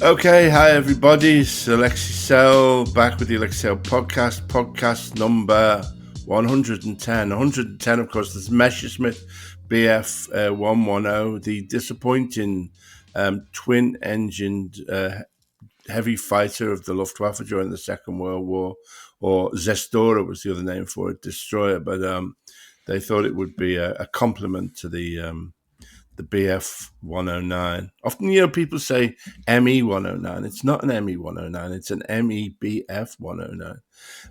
Okay, hi everybody. It's Alexei, back with the Alexei podcast number 110. 110, of course, this Messerschmitt BF 110, the disappointing twin-engined heavy fighter of the Luftwaffe during the Second World War, or Zestora was the other name for it, destroyer. But they thought it would be a compliment to the BF 109. Often, people say ME 109. It's not an ME 109. It's an MEBF 109.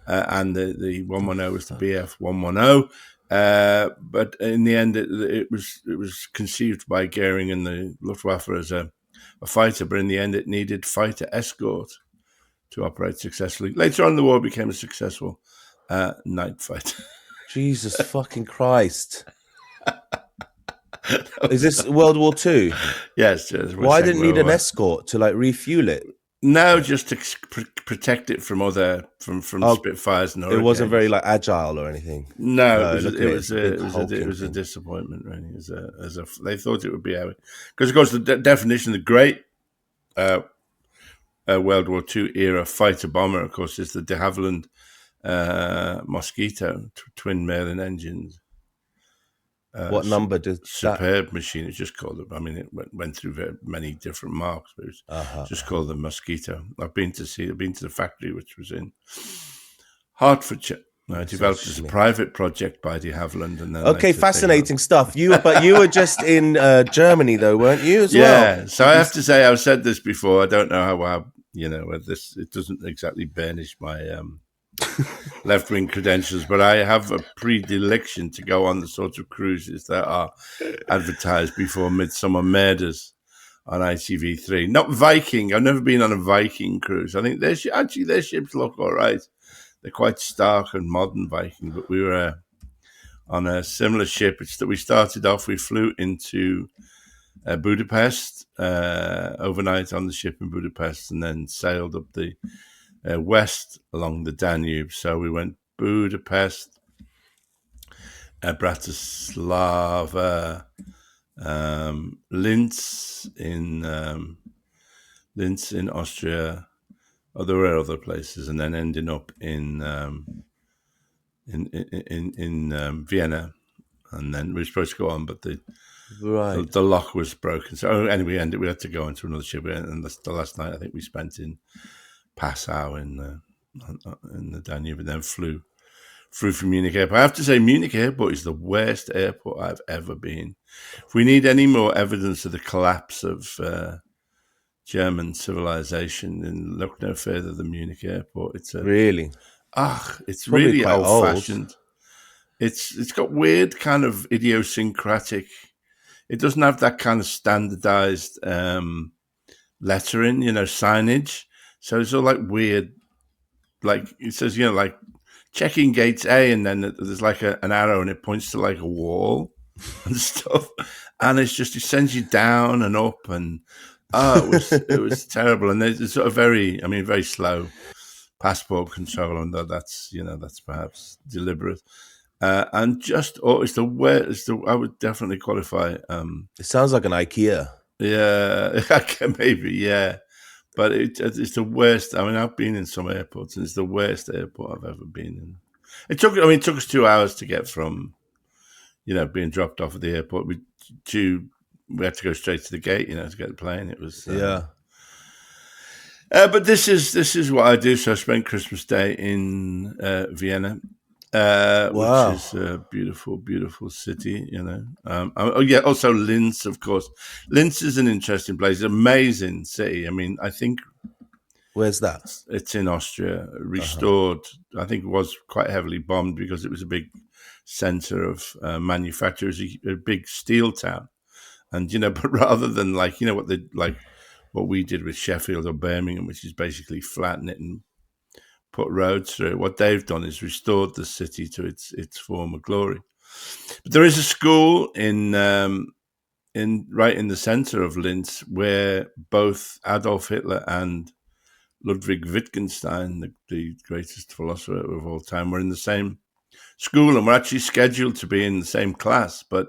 And the 110 was the BF 110. But in the end, it was conceived by Goering and the Luftwaffe as a fighter. But in the end, it needed fighter escort to operate successfully. Later on, the war became a successful night fighter. Jesus fucking Christ. Is this World War II? Yes. Why didn't it need an escort to refuel it? No, just to protect it from Spitfires and hurricanes. It wasn't very agile or anything. No, it was a disappointment. Really, they thought it would be because of course the definition of the great World War II era fighter bomber, of course, is the de Havilland Mosquito twin Merlin engines. What number does superb machine? It's just called. I mean, it went through very many different marks, but it was just called the Mosquito. I've been to the factory, which was in Hertfordshire. Developed as a private project by de Havilland, and then fascinating stuff. But you were just in Germany, though, weren't you? As well? Yeah. So I have to say, I've said this before. I don't know how this. It doesn't exactly burnish my left-wing credentials, but I have a predilection to go on the sorts of cruises that are advertised before Midsummer Murders on ITV3. Not Viking. I've never been on a Viking cruise. I think their ships look all right. They're quite stark and modern Viking, but we were on a similar ship. We started off, we flew into Budapest overnight on the ship in Budapest, and then sailed up the west along the Danube. So we went Budapest, Bratislava, Linz in Austria. There were other places, and then ending up in Vienna, and then we were supposed to go on, but the lock was broken. So anyway, we had to go into another ship, and the last night I think we spent in Passau in the Danube, and then flew from Munich Airport. I have to say, Munich Airport is the worst airport I've ever been. If we need any more evidence of the collapse of German civilization, then look no further than Munich Airport. It's really old-fashioned. It's got weird kind of idiosyncratic. It doesn't have that kind of standardized lettering, signage. So it's all weird, it says, checking gates A, and then there's an arrow and it points to a wall and stuff. And it sends you down and up, and it was terrible. And there's sort of very slow passport control, and that's perhaps deliberate. And it's the worst. I would definitely qualify. It sounds like an IKEA. Yeah, maybe, yeah. But it's the worst. I've been in some airports, and it's the worst airport I've ever been in. It took us 2 hours to get from, being dropped off at the airport. We had to go straight to the gate, to get the plane. It was But this is what I do. So I spent Christmas Day in Vienna, which is a beautiful, beautiful city. Also Linz, of course. Linz is an interesting place, amazing city. I think. Where's that? It's in Austria, restored. I think it was quite heavily bombed because it was a big center of manufacturers, a big steel town. And, but rather than what we did with Sheffield or Birmingham, which is basically flatten it and put roads through it, what they've done is restored the city to its former glory. But there is a school right in the center of Linz where both Adolf Hitler and Ludwig Wittgenstein, the greatest philosopher of all time, were in the same school, and were actually scheduled to be in the same class, but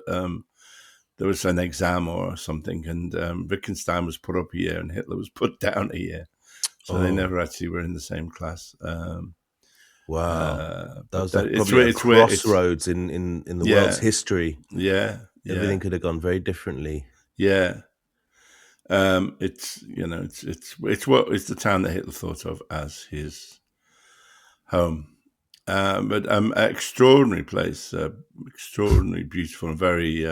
there was an exam or something, and Wittgenstein was put up a year and Hitler was put down a year. So they never actually were in the same class. Wow. That But was like it's probably a it's where it's crossroads in the world's history. yeah. Everything could have gone very differently. Yeah. It's it's the town that Hitler thought of as his home. But extraordinary place, extraordinarily beautiful and very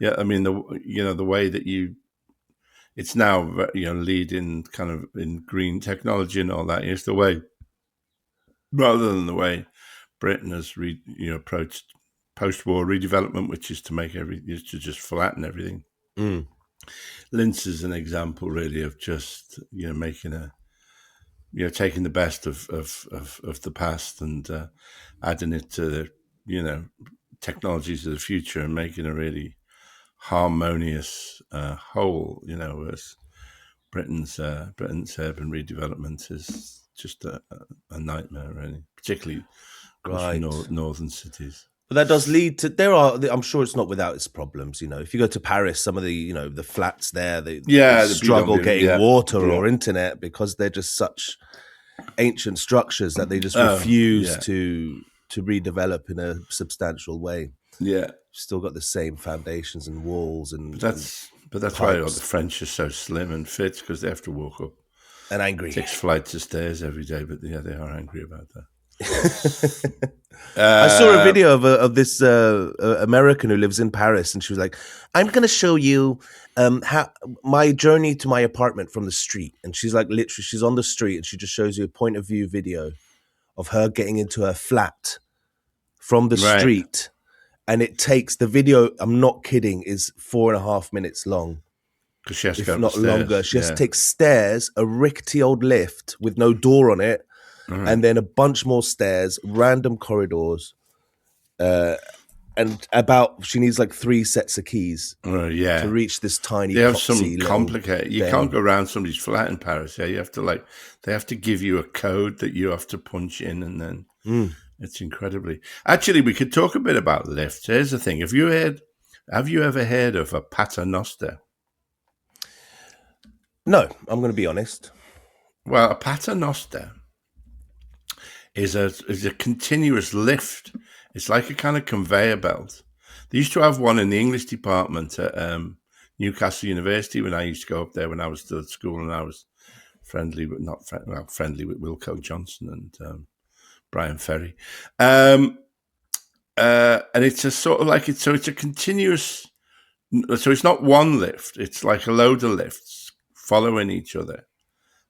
I mean the way that it's now leading kind of in green technology and all that. It's the way, rather than the way Britain has approached post-war redevelopment, which is to make is to just flatten everything. Linz is an example really of just making taking the best of the past and adding it to the technologies of the future and making a really harmonious whole. Whereas Britain's urban redevelopment is just a nightmare, really, particularly northern cities. But that does lead to I'm sure it's not without its problems. If you go to Paris, some of the the flats there, they struggle getting water or internet because they're just such ancient structures that they just refuse to redevelop in a substantial way. Yeah, still got the same foundations and walls but that's why the French are so slim and fit, because they have to walk up and angry 6 flights of stairs every day. But they are angry about that. I saw a video of this American who lives in Paris, and she was like, "I'm going to show you how my journey to my apartment from the street." And she's like, literally, she's on the street, and she just shows you a point of view video of her getting into her flat from the street. And it takes the video, I'm not kidding, is 4.5 minutes long. Because she has to if go not longer. She has to yeah. take stairs, a rickety old lift with no door on it, and then a bunch more stairs, random corridors, and she needs like 3 sets of keys to reach this tiny. They have some complicated. You can't go around somebody's flat in Paris. Yeah, you have to they have to give you a code that you have to punch in, and then it's incredibly. Actually, we could talk a bit about lifts. Here's the thing: have you ever heard of a paternoster? No, I'm going to be honest. Well, a paternoster is a continuous lift. It's like a kind of conveyor belt. They used to have one in the English department at Newcastle University when I used to go up there when I was still at school, and I was friendly with Wilco Johnson and Brian Ferry. And it's a sort of like it's a continuous. So it's not one lift; it's like a load of lifts following each other,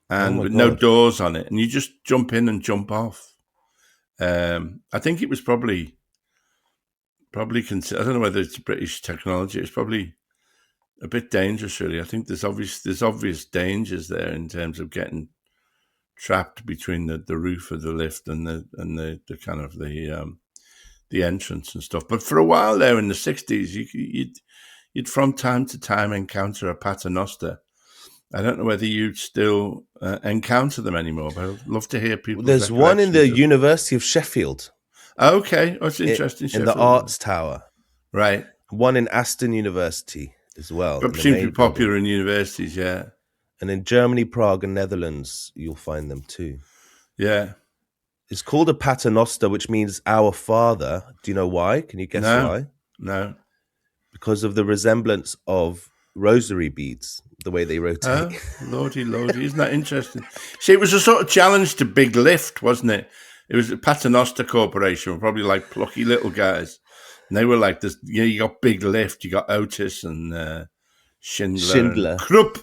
and with no doors on it, and you just jump in and jump off. I think it was probably considered. I don't know whether it's British technology. It's probably a bit dangerous, really. I think there's obvious dangers there in terms of getting trapped between the roof of the lift and the kind of the entrance and stuff. But for a while there in the 60s, you'd from time to time encounter a paternoster. I don't know whether you still encounter them anymore, but I'd love to hear people. There's one in the University of Sheffield. Okay, that's interesting. In the Arts Tower. Right. One in Aston University as well. But seems to be popular in universities, yeah. And in Germany, Prague, and Netherlands, you'll find them too. Yeah. It's called a paternoster, which means our father. Do you know why? Can you guess why? No. Because of the resemblance of rosary beads, the way they rotate. Oh, lordy. Isn't that interesting? See, it was a sort of challenge to Big Lift, wasn't it? It was a Paternoster Corporation, probably like plucky little guys. And they were like this, you got Big Lift, you got Otis and Schindler. And Krupp.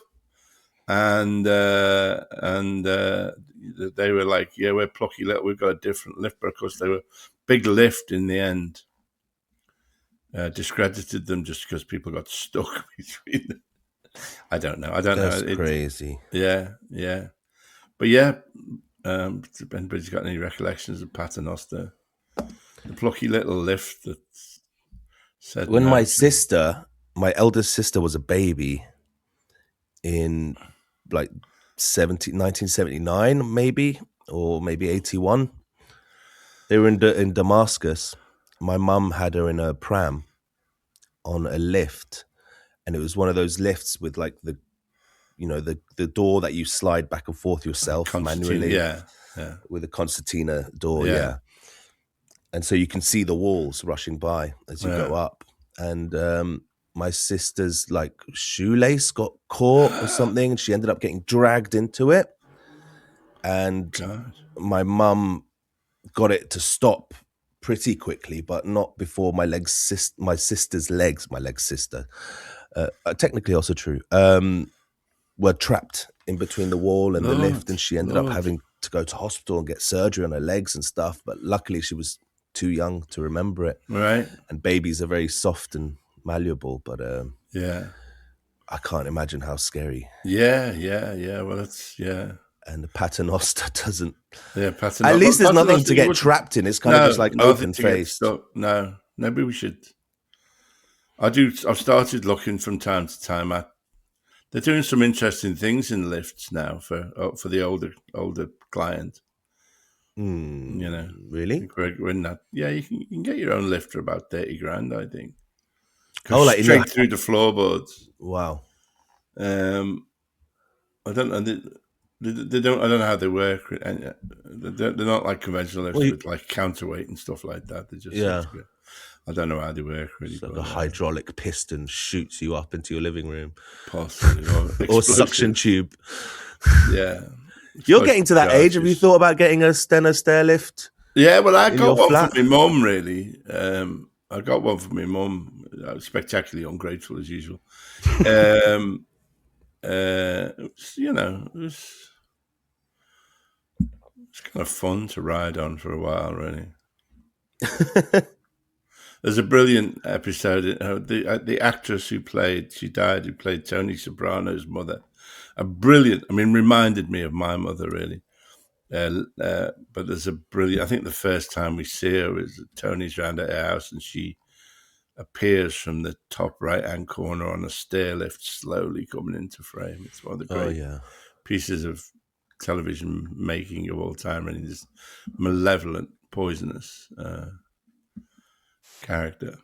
And they were like, yeah, we're plucky little, we've got a different lift. But of course, they were Big Lift in the end. Discredited them just because people got stuck between them. I don't know. That's crazy. Yeah. But yeah, if anybody's got any recollections of Paternoster, the plucky little lift that said. When my eldest sister was a baby in like 1979, maybe, or maybe 81, they were in Damascus. My mum had her in a pram on a lift, and it was one of those lifts with like the door that you slide back and forth yourself manually. Yeah. With a concertina door, Yeah. yeah. And so you can see the walls rushing by as you go up. And my sister's like shoelace got caught or something, and she ended up getting dragged into it. And my mum got it to stop pretty quickly, but not before my sister's legs, technically also true, were trapped in between the wall and the lift, and she ended up having to go to hospital and get surgery on her legs and stuff. But luckily she was too young to remember it. Right. And babies are very soft and malleable, but yeah, I can't imagine how scary. Yeah. Well, And the paternoster doesn't. Yeah, At least there's nothing to get trapped in. It's kind of just like open faced. No, maybe we should. I've started looking from time to time at. They're doing some interesting things in lifts now for the older client. Really? We're in that. Yeah, you can get your own lift for about 30 grand, I think. Like straight through the floorboards. Wow. I don't know. They don't. I don't know how they work. They're not like conventional lifts with like counterweight and stuff like that. They just I don't know how they work really. It's like a hydraulic piston shoots you up into your living room, possibly, or suction tube. Yeah, you're getting to that age. Have you thought about getting a Stena stair lift? Yeah, well, I got one for my mum. Really, I got one for my mum. I was spectacularly ungrateful as usual. It was kind of fun to ride on for a while, really. There's a brilliant episode. The actress who played Tony Soprano's mother. Reminded me of my mother, really. But there's a brilliant. I think the first time we see her is Tony's round at her house, and she appears from the top right-hand corner on a stair lift, slowly coming into frame. It's one of the great pieces of television making of all time. Really, this malevolent, poisonous character.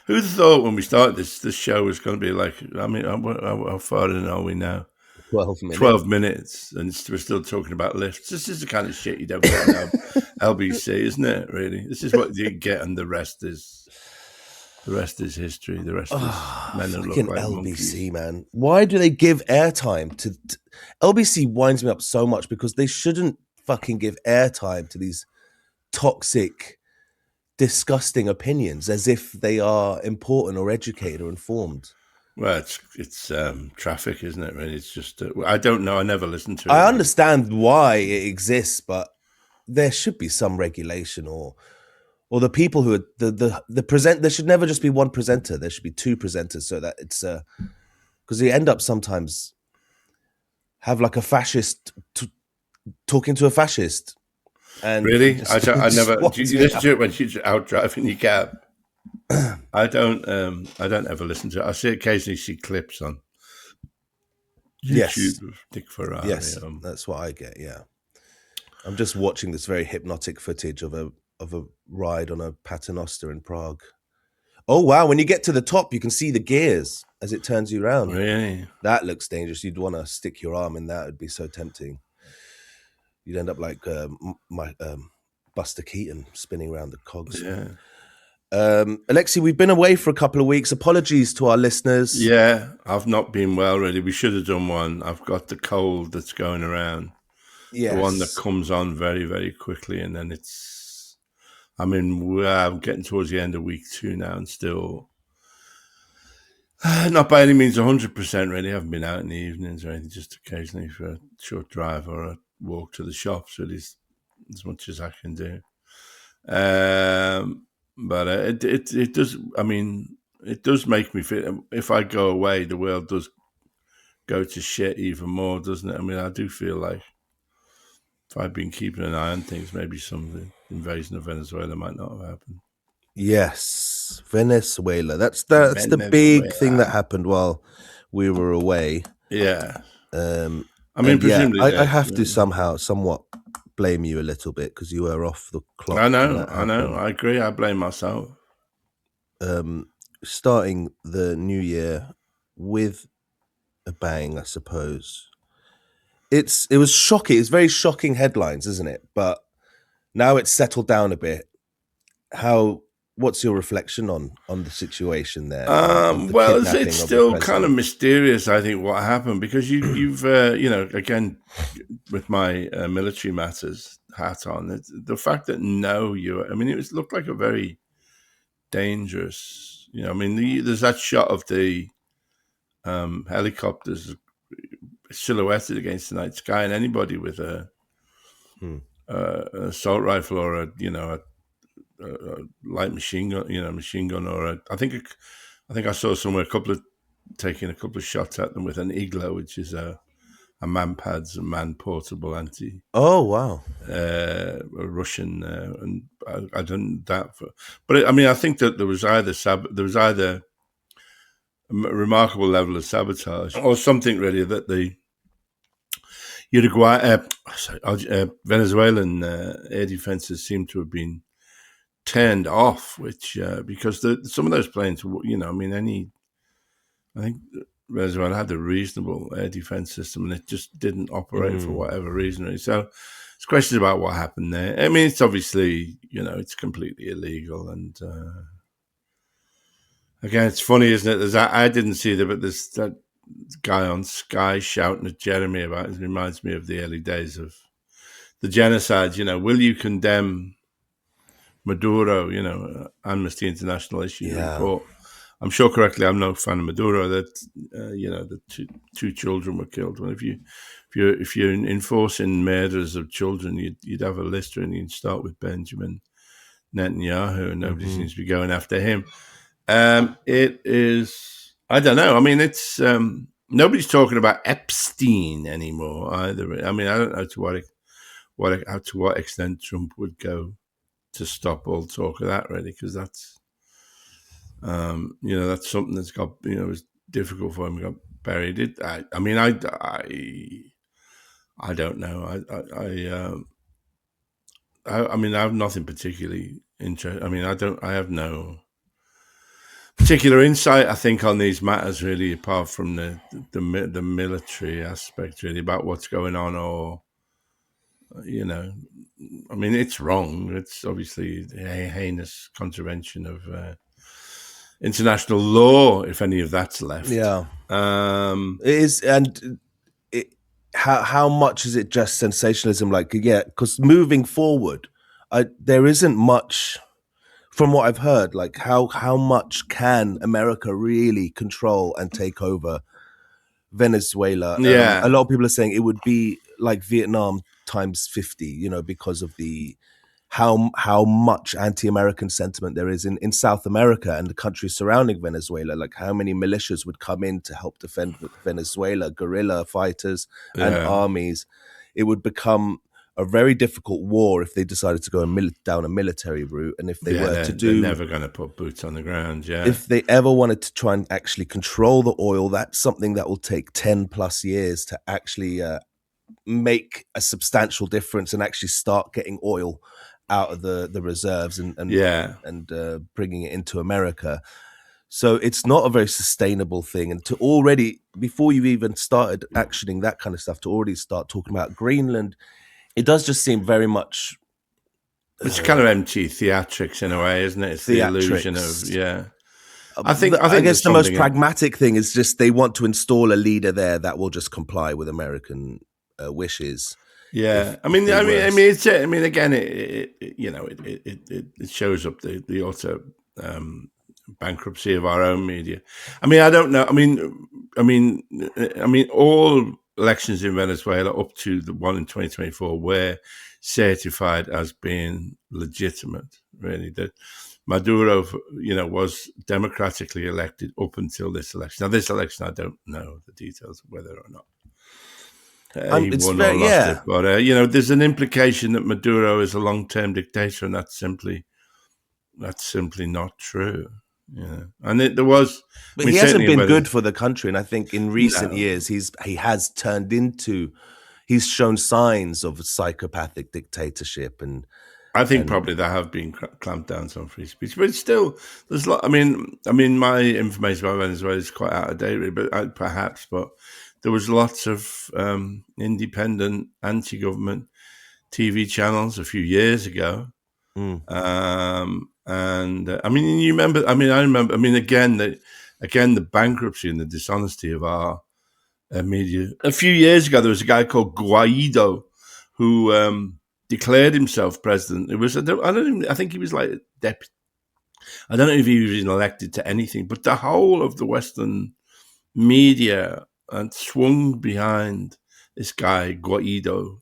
Who'd thought when we started this show was going to be like? How far in are we now? 12 minutes. 12 minutes, and we're still talking about lifts. This is the kind of shit you don't get on LBC, isn't it? Really, this is what you get, and the rest is history. The rest is men who look like LBC, monkeys. Man. Why do they give airtime to LBC? Winds me up so much because they shouldn't fucking give airtime to these toxic, disgusting opinions as if they are important or educated or informed. Well, it's traffic, isn't it? Really, it's just I don't know. I never listened to it. I understand why it exists, but there should be some regulation, or the people who are the present. There should never just be one presenter. There should be two presenters, so that it's because you end up sometimes have like a fascist talking to a fascist. And really, I never. Do you listen to it when she's out driving your cab? I don't ever listen to it. I occasionally see clips on YouTube of Dick Ferrari. Yes, that's what I get. Yeah, I'm just watching this very hypnotic footage of a ride on a paternoster in Prague. Oh wow! When you get to the top, you can see the gears as it turns you around. Really, that looks dangerous. You'd want to stick your arm in that. It'd be so tempting. You'd end up like Buster Keaton spinning around the cogs. Yeah. Alexei, we've been away for a couple of weeks. Apologies to our listeners. Yeah, I've not been well, really. We should have done one. I've got the cold that's going around. Yes. The one that comes on very, very quickly, and then it's... I'm getting towards the end of week 2 now, and still... not by any means 100%, really. I haven't been out in the evenings or anything, just occasionally for a short drive or a walk to the shops, really, as much as I can do. But it does. It does make me feel. If I go away, the world does go to shit even more, doesn't it? I do feel like if I'd been keeping an eye on things, maybe some of the invasion of Venezuela might not have happened. Yes, Venezuela. That's the big thing that happened while we were away. Yeah. Presumably, I have to somewhat blame you a little bit because you were off the clock. I know. I agree. I blame myself. starting the new year with a bang, I suppose. It was shocking. It's very shocking headlines, isn't it? But now it's settled down a bit. What's your reflection on the situation there, on the Well, it's kidnapping of the still kind of president? mysterious, I think, what happened, because you've again, with my military matters hat on, the fact that I mean, looked like a very dangerous, I mean, there's that shot of the helicopters silhouetted against the night sky, and anybody with an assault rifle or a light machine gun, or I think I saw somewhere taking a couple of shots at them with an Iglo, which is a man-pads, a man-portable Oh wow! a Russian, and I don't that, but I mean, I think that there was either a remarkable level of sabotage or something really that the Venezuelan air defenses seem to have been turned off, which because some of those planes, I mean, I think Venezuela had a reasonable air defense system, and it just didn't operate for whatever reason. Really. So it's questions about what happened there. I mean, it's obviously, it's completely illegal, and again, it's funny, isn't it? I didn't see that, but there's that guy on Sky shouting at Jeremy about it. It reminds me of the early days of the genocide. Will you condemn Maduro? Amnesty International issued a report. I'm sure correctly. I'm no fan of Maduro. That the two children were killed. Well, if you're enforcing murders of children, you'd have a list, and you'd start with Benjamin Netanyahu, and nobody seems to be going after him. It is. I don't know. I mean, it's nobody's talking about Epstein anymore either. I mean, I don't know to what extent Trump would go to stop all talk of that, really, because that's that's something that's got was difficult for him. Got buried. I mean, I don't know. I mean, I have nothing particularly interesting. I mean, I have no particular insight, I think, on these matters, really, apart from the military aspect, really, about what's going on, or I mean, it's wrong. It's obviously a heinous contravention of international law, if any of that's left. Yeah, it is, and how much is it just sensationalism? Like, yeah, because moving forward, there isn't much. From what I've heard, like how much can America really control and take over Venezuela? Yeah. A lot of people are saying it would be like Vietnam times 50, because of the how much anti-American sentiment there is in South America and the countries surrounding Venezuela. Like how many militias would come in to help defend Venezuela, guerrilla fighters and armies. It would become a very difficult war if they decided to go down a military route, and if they were to they're never going to put boots on the ground. Yeah, if they ever wanted to try and actually control the oil, that's something that will take 10 plus years to actually make a substantial difference and actually start getting oil out of the reserves and bringing it into America. So it's not a very sustainable thing. And to already, before you even started actioning that kind of stuff, to already start talking about Greenland, it does just seem very much. It's kind of empty theatrics in a way, isn't it? It's the illusion of, I guess the most pragmatic thing is just they want to install a leader there that will just comply with American wishes. Yeah, I mean, again, it shows up the utter bankruptcy of our own media. I mean, I don't know. I mean, all elections in Venezuela up to the one in 2024 were certified as being legitimate. Really, that Maduro, was democratically elected up until this election. Now, this election, I don't know the details of whether or not he won or lost it. But there's an implication that Maduro is a long-term dictator, and that's simply not true. Yeah, and there was, but he hasn't been good for the country. And I think in recent years, he has turned into, he's shown signs of psychopathic dictatorship, and I think And probably there have been clamped down on free speech, but it's still there's a lot. I mean, my information about Venezuela is quite out of date, really, but perhaps. But there was lots of independent, anti-government TV channels a few years ago, and I mean, you remember? I mean, I remember. I mean, again, the bankruptcy and the dishonesty of our media. A few years ago, there was a guy called Guaido who declared himself president. It was I think he was like deputy. I don't know if he was even elected to anything, but the whole of the Western media and swung behind this guy Guaido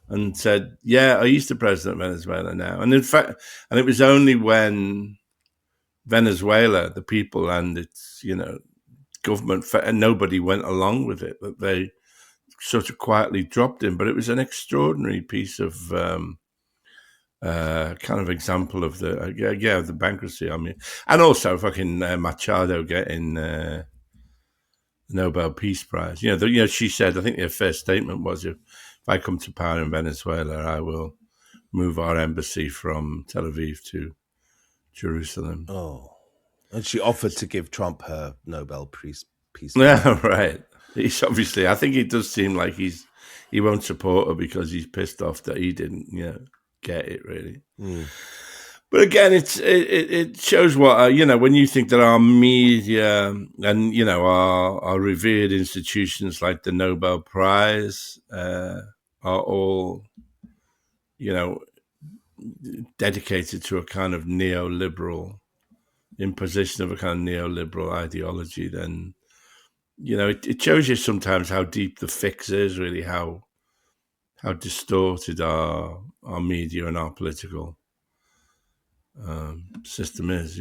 and said, "Yeah, he's the president of Venezuela now." And in fact, and it was only when Venezuela, the people and its government, and nobody went along with it, that they sort of quietly dropped him. But it was an extraordinary piece of kind of example of the bankruptcy. I mean, and also fucking Machado getting the Nobel Peace Prize. She said, I think her first statement was, if I come to power in Venezuela, I will move our embassy from Tel Aviv to Jerusalem. Oh, and she offered to give Trump her Nobel Peace Prize. Yeah, right. He's obviously, I think it does seem like he won't support her because he's pissed off that he didn't, get it really. But again, it shows what when you think that our media and our revered institutions like the Nobel Prize are all dedicated to a kind of neoliberal imposition of a kind of neoliberal ideology, then it shows you sometimes how deep the fix is, really, how distorted our media and our political system is,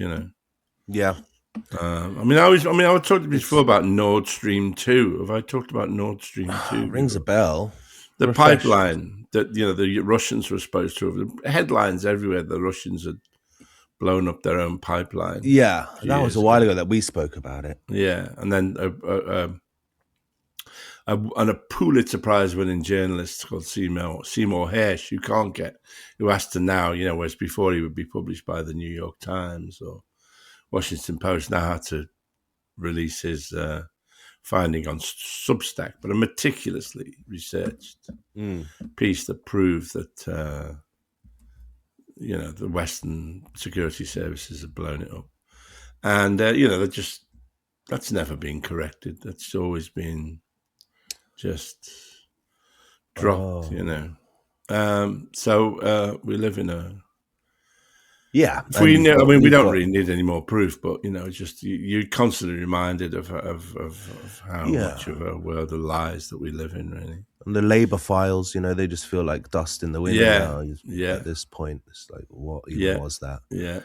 Yeah. I talked before about Nord Stream 2. Have I talked about Nord Stream 2? Rings a bell. The pipeline that the Russians were supposed to have. The headlines everywhere. The Russians had blown up their own pipeline. Yeah, that was a while ago that we spoke about it. Yeah, and then a Pulitzer Prize winning journalist called Seymour Hersh, who has to now, whereas before he would be published by the New York Times or Washington Post, now had to release his finding on Substack, but a meticulously researched piece that proved that the Western security services have blown it up, and that's never been corrected. That's always been just dropped, So we live in a we don't really need any more proof, but just you're constantly reminded of how much of a world of lies that we live in, really. And the Labour files, they just feel like dust in the wind now. At this point, it's like, what even was that? Yeah.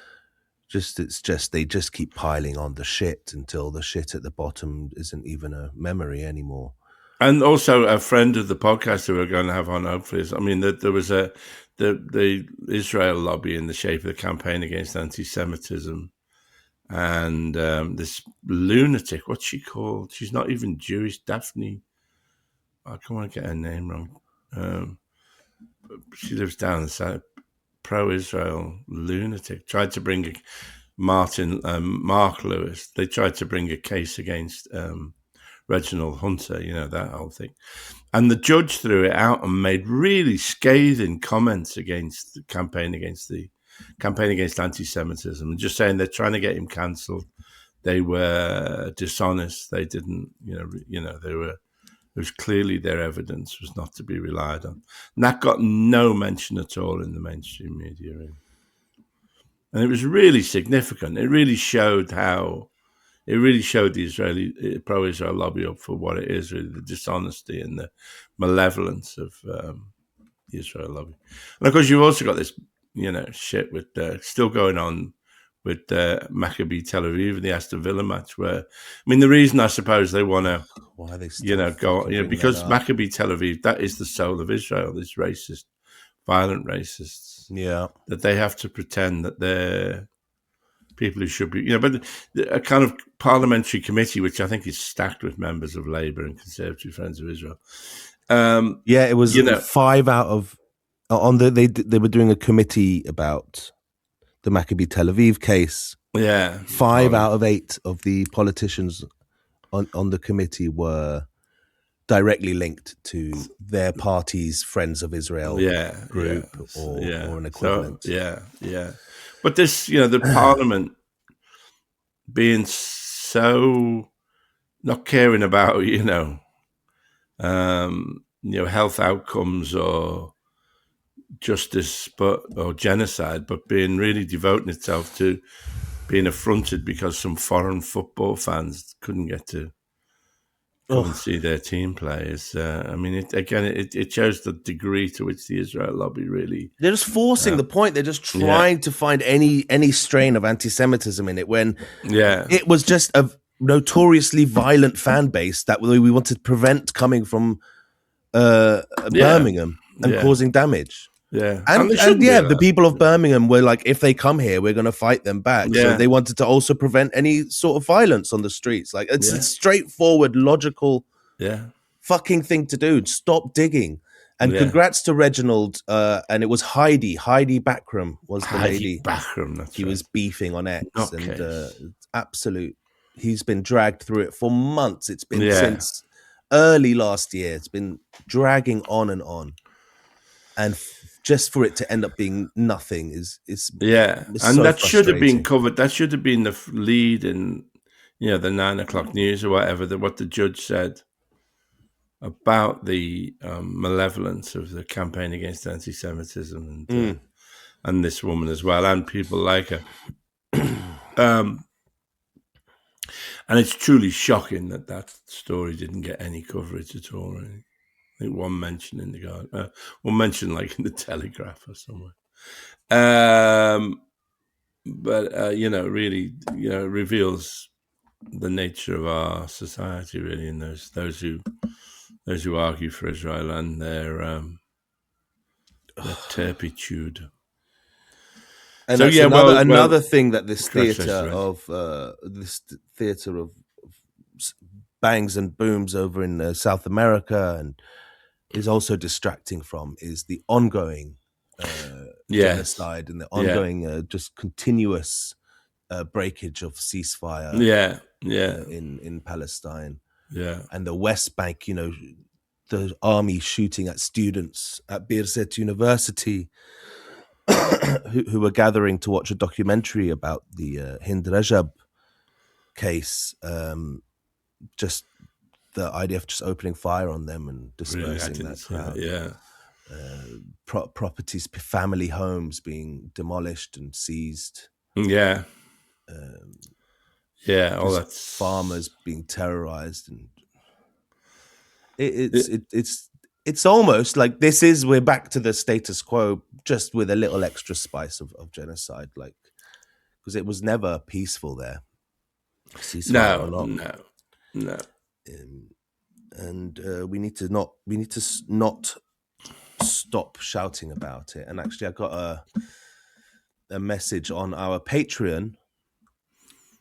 They just keep piling on the shit until the shit at the bottom isn't even a memory anymore. And also, a friend of the podcast who we're going to have on, hopefully, there was the Israel lobby in the shape of the Campaign Against Anti-Semitism, and this lunatic, what's she called? She's not even Jewish. Daphne. I don't want to get her name wrong. She lives down the south. Pro-Israel lunatic tried to bring Mark Lewis. They tried to bring a case against Reginald Hunter, that whole thing. And the judge threw it out and made really scathing comments against the Campaign Against Anti-Semitism, and just saying they're trying to get him cancelled. They were dishonest. They didn't, it was clearly their evidence was not to be relied on. And that got no mention at all in the mainstream media. Really. And it was really significant. It really showed the Israeli pro-Israel lobby up for what it is, really, the dishonesty and the malevolence of the Israel lobby. And of course, you've also got this, shit with still going on with Maccabi Tel Aviv and the Aston Villa match, where, the reason I suppose they want to, go, because Maccabi Tel Aviv, that is the soul of Israel, these racist, violent racists. Yeah. That they have to pretend that they're people who should be, but a kind of parliamentary committee, which I think is stacked with members of Labour and Conservative Friends of Israel. It was 5 out of they were doing a committee about the Maccabi Tel Aviv case. Yeah. 5 out of 8 of the politicians on the committee were directly linked to their party's Friends of Israel group or an equivalent. So, yeah. But this, the parliament being so not caring about, health outcomes or justice, or genocide, but being really devoting itself to being affronted because some foreign football fans couldn't get to go and see their team play. It shows the degree to which the Israel lobby really. They're just forcing the point. They're just trying to find any strain of anti-Semitism in it when it was just a notoriously violent fan base that we wanted to prevent coming from Birmingham and causing damage. Yeah. And the people of Birmingham were like, if they come here, we're going to fight them back. Yeah. So they wanted to also prevent any sort of violence on the streets. Like it's a straightforward, logical fucking thing to do. Stop digging. And congrats to Reginald. And it was Heidi Backram was the lady. Backram, that's he was beefing on X. Okay. And absolute. He's been dragged through it for months. It's been since early last year. It's been dragging on and on. And just for it to end up being nothing is and so that should have been covered. That should have been the lead in, the 9 o'clock news or whatever. What the judge said about the malevolence of the campaign against anti-Semitism and this woman as well, and people like her. And it's truly shocking that story didn't get any coverage at all. Really. I think one mention in the one mention like in the Telegraph or somewhere. But really, it reveals the nature of our society, really, and those who argue for Israel and their turpitude. And so, another thing that this theatre of bangs and booms over in South America and is also distracting from is the ongoing genocide and the ongoing just continuous breakage of ceasefire in Palestine and the West Bank, the army shooting at students at Birzeit University who were gathering to watch a documentary about the Hind Rajab case. Just the idea of just opening fire on them and dispersing that crowd. Properties, family homes being demolished and seized. All that farmers being terrorized, and it's almost like we're back to the status quo, just with a little extra spice of genocide, like because it was never peaceful there. No. And we need to not stop shouting about it. And actually, I got a message on our Patreon.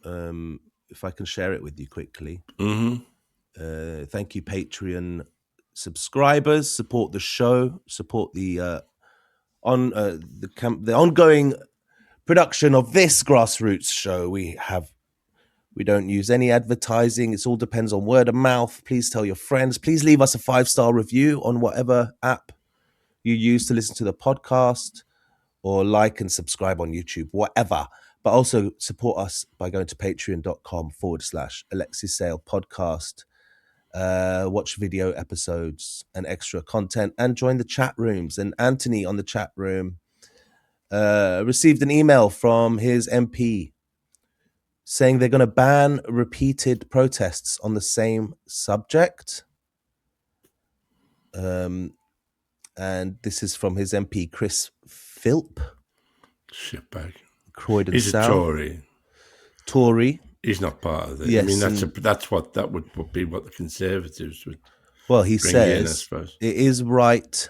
If I can share it with you quickly. Mm-hmm. Thank you, Patreon subscribers. Support the show. Support the ongoing production of this grassroots show. We don't use any advertising. It all depends on word of mouth. Please tell your friends. Please leave us a 5-star review on whatever app you use to listen to the podcast, or like and subscribe on YouTube, whatever. But also support us by going to patreon.com/alexeisaylepodcast. Watch video episodes and extra content and join the chat rooms. And Anthony on the chat room received an email from his MP saying they're going to ban repeated protests on the same subject. And this is from his MP, Chris Philp. Shitbag. Croydon He's South. a Tory. He's not part of it. Yes, I mean, that would be what the Conservatives would. Well, he bring says in, I suppose. It is right.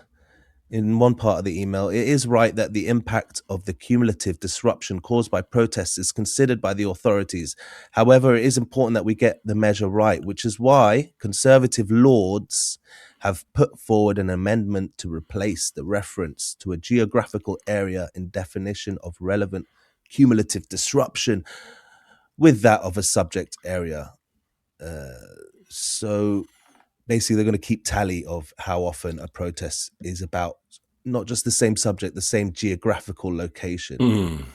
In one part of the email, it is right that the impact of the cumulative disruption caused by protests is considered by the authorities. However, it is important that we get the measure right, which is why conservative lords have put forward an amendment to replace the reference to a geographical area in definition of relevant cumulative disruption with that of a subject area. So basically, they're going to keep tally of how often a protest is about not just the same subject, the same geographical location.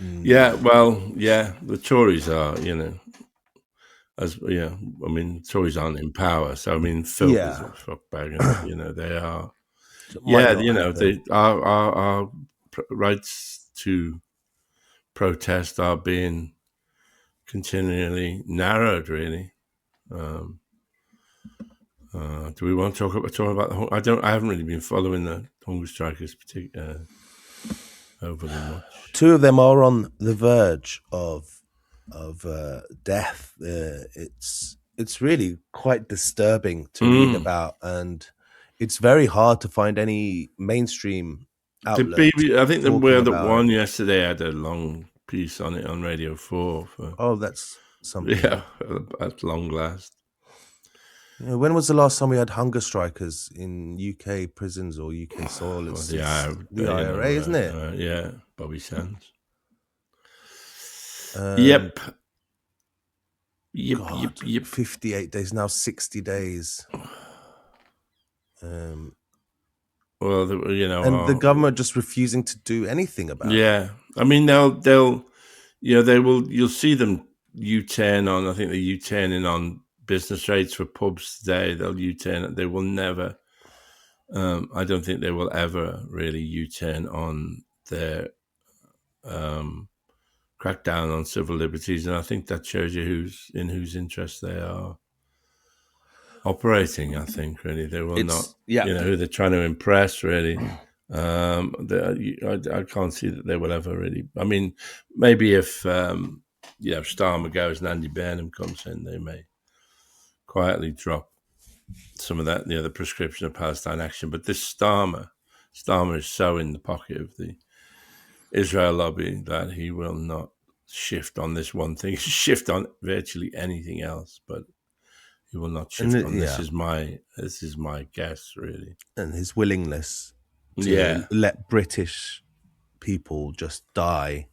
Yeah, well, yeah, the Tories are, I mean, Tories aren't in power, so I mean, filth is a Yeah, fuckbag, and they are. so it might Yeah, not happen. they our rights to protest are being continually narrowed. Really, do we want to talk about the? I haven't really been following the hunger strikers overly much. Two of them are on the verge of death. It's really quite disturbing to read about, and it's very hard to find any mainstream The outlet BBC, I think the talking Where that about it. one yesterday had a long piece on it on Radio 4. Oh, that's something. Yeah, at long last. When was the last time we had hunger strikers in UK prisons or UK soil? Well, It's the IRA, isn't it? yeah, Bobby Sands. And Yep. Yep. 58 days now, 60 days. Well, And the government just refusing to do anything about it. yeah. I mean, they'll, they will. You'll see them U-turn on. I think they're U-turning on business rates for pubs today. They'll U-turn. They will never. I don't think they will ever really U-turn on their crackdown on civil liberties, and I think that shows you whose interest they are operating. I think really they will not. Who they're trying to impress. Really, I can't see that they will ever really. I mean, maybe if Starmer goes and Andy Burnham comes in, they may quietly drop some of that, the prescription of Palestine action. But this Starmer is so in the pocket of the Israel lobby that he will not shift on this one thing, shift on virtually anything else, but he will not shift on this. Is my guess, really. And his willingness to let British people just die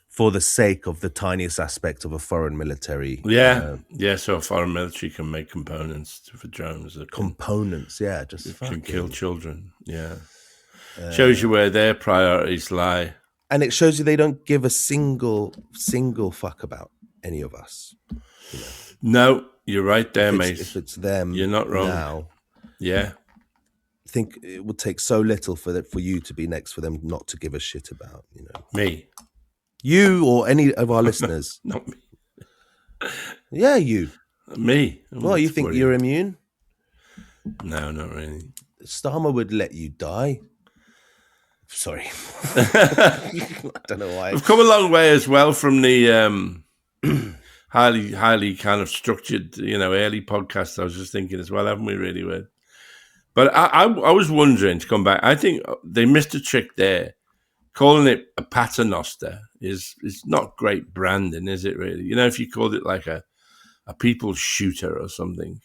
for the sake of the tiniest aspect of a foreign military. So a foreign military can make components for drones that can kill children. Shows you where their priorities lie. And it shows you they don't give a single fuck about any of us. No, you're right there, mate. If it's them, you're not wrong. Now, I think it would take so little for you to be next for them not to give a shit about. Me, you, or any of our listeners. Not me. Yeah, you. Me. Well, you think you're immune? No, not really. Starmer would let you die. Sorry. I don't know why. We've come a long way as well from the highly kind of structured, early podcast. I was just thinking as well, haven't we really? But I was wondering, to come back, I think they missed a trick there. Calling it a paternoster is not great branding, is it really? If you called it like a people's shooter or something.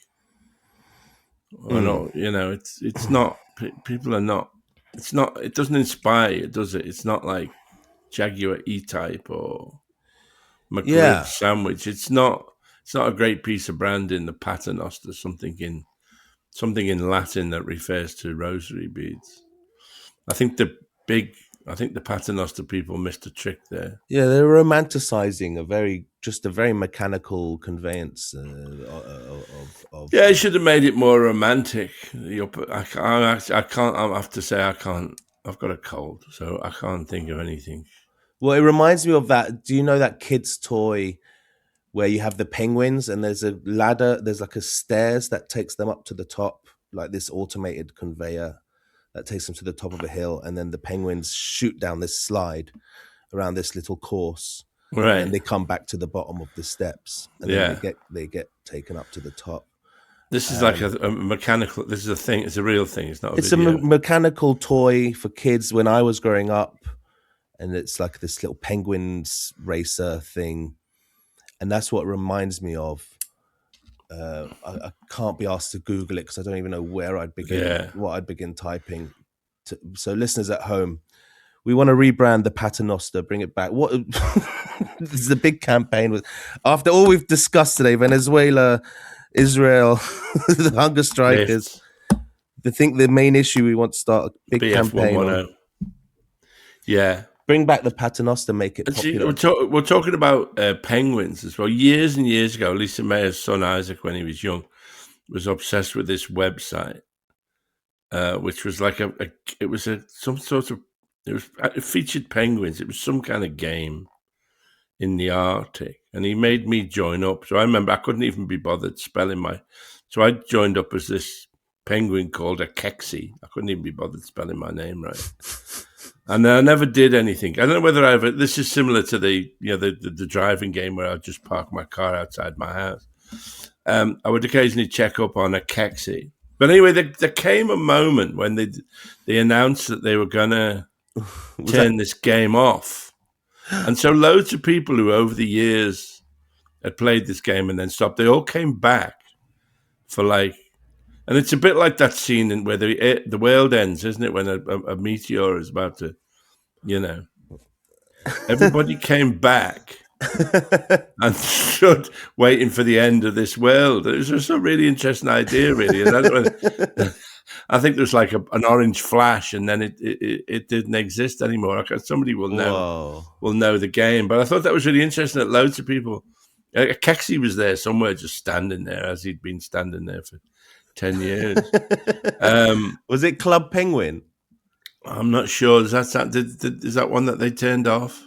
Or not, it's not, people are not, it's not, it doesn't inspire you, does it? It's not like Jaguar E-Type or McRib sandwich. It's not a great piece of branding, the paternoster, something in Latin that refers to rosary beads. I think the paternoster people missed a trick there. Yeah, they're romanticizing a very mechanical conveyance of. Yeah, I should have made it more romantic. I can't. I have to say I can't. I've got a cold, so I can't think of anything. Well, it reminds me of that. Do you know that kid's toy where you have the penguins and there's a ladder? There's like a stairs that takes them up to the top, like this automated conveyor that takes them to the top of a hill, and then the penguins shoot down this slide around this little course, right? And they come back to the bottom of the steps, and then they get taken up to the top. This is like a mechanical. This is a thing. It's a real thing. It's not. It's a mechanical toy for kids when I was growing up, and it's like this little penguins racer thing, and that's what reminds me of I can't be asked to Google it because I don't even know where I'd begin, Yeah. what I'd begin typing. So listeners at home, we want to rebrand the Paternoster, bring it back. What this is a big campaign. After all we've discussed today, Venezuela, Israel, the hunger strikers. Lifts. I think the main issue we want to start a big BF campaign on. 110. Yeah. Bring back the Paternoster, make it And see, popular. we're talking about penguins as well. Years and years ago, Lisa Mayer's son Isaac, when he was young, was obsessed with this website, which was like it featured penguins. It was some kind of game in the Arctic, and he made me join up. So I remember I couldn't even be bothered spelling so I joined up as this penguin called a Kexi. I couldn't even be bothered spelling my name right. And I never did anything. I don't know whether this is similar to the driving game where I just park my car outside my house. I would occasionally check up on a Kexi. But anyway, there came a moment when they announced that they were going to turn this game off. And so loads of people who over the years had played this game and then stopped, they all came back for and it's a bit like that scene where the world ends, isn't it? When a meteor is about to, everybody came back and stood waiting for the end of this world. It was just a really interesting idea, really. And I think there's like an orange flash, and then it didn't exist anymore. Somebody will know the game. But I thought that was really interesting that loads of people. Kexi was there somewhere, just standing there as he'd been standing there for 10 years. Was it Club Penguin? I'm not sure. Is that one that they turned off?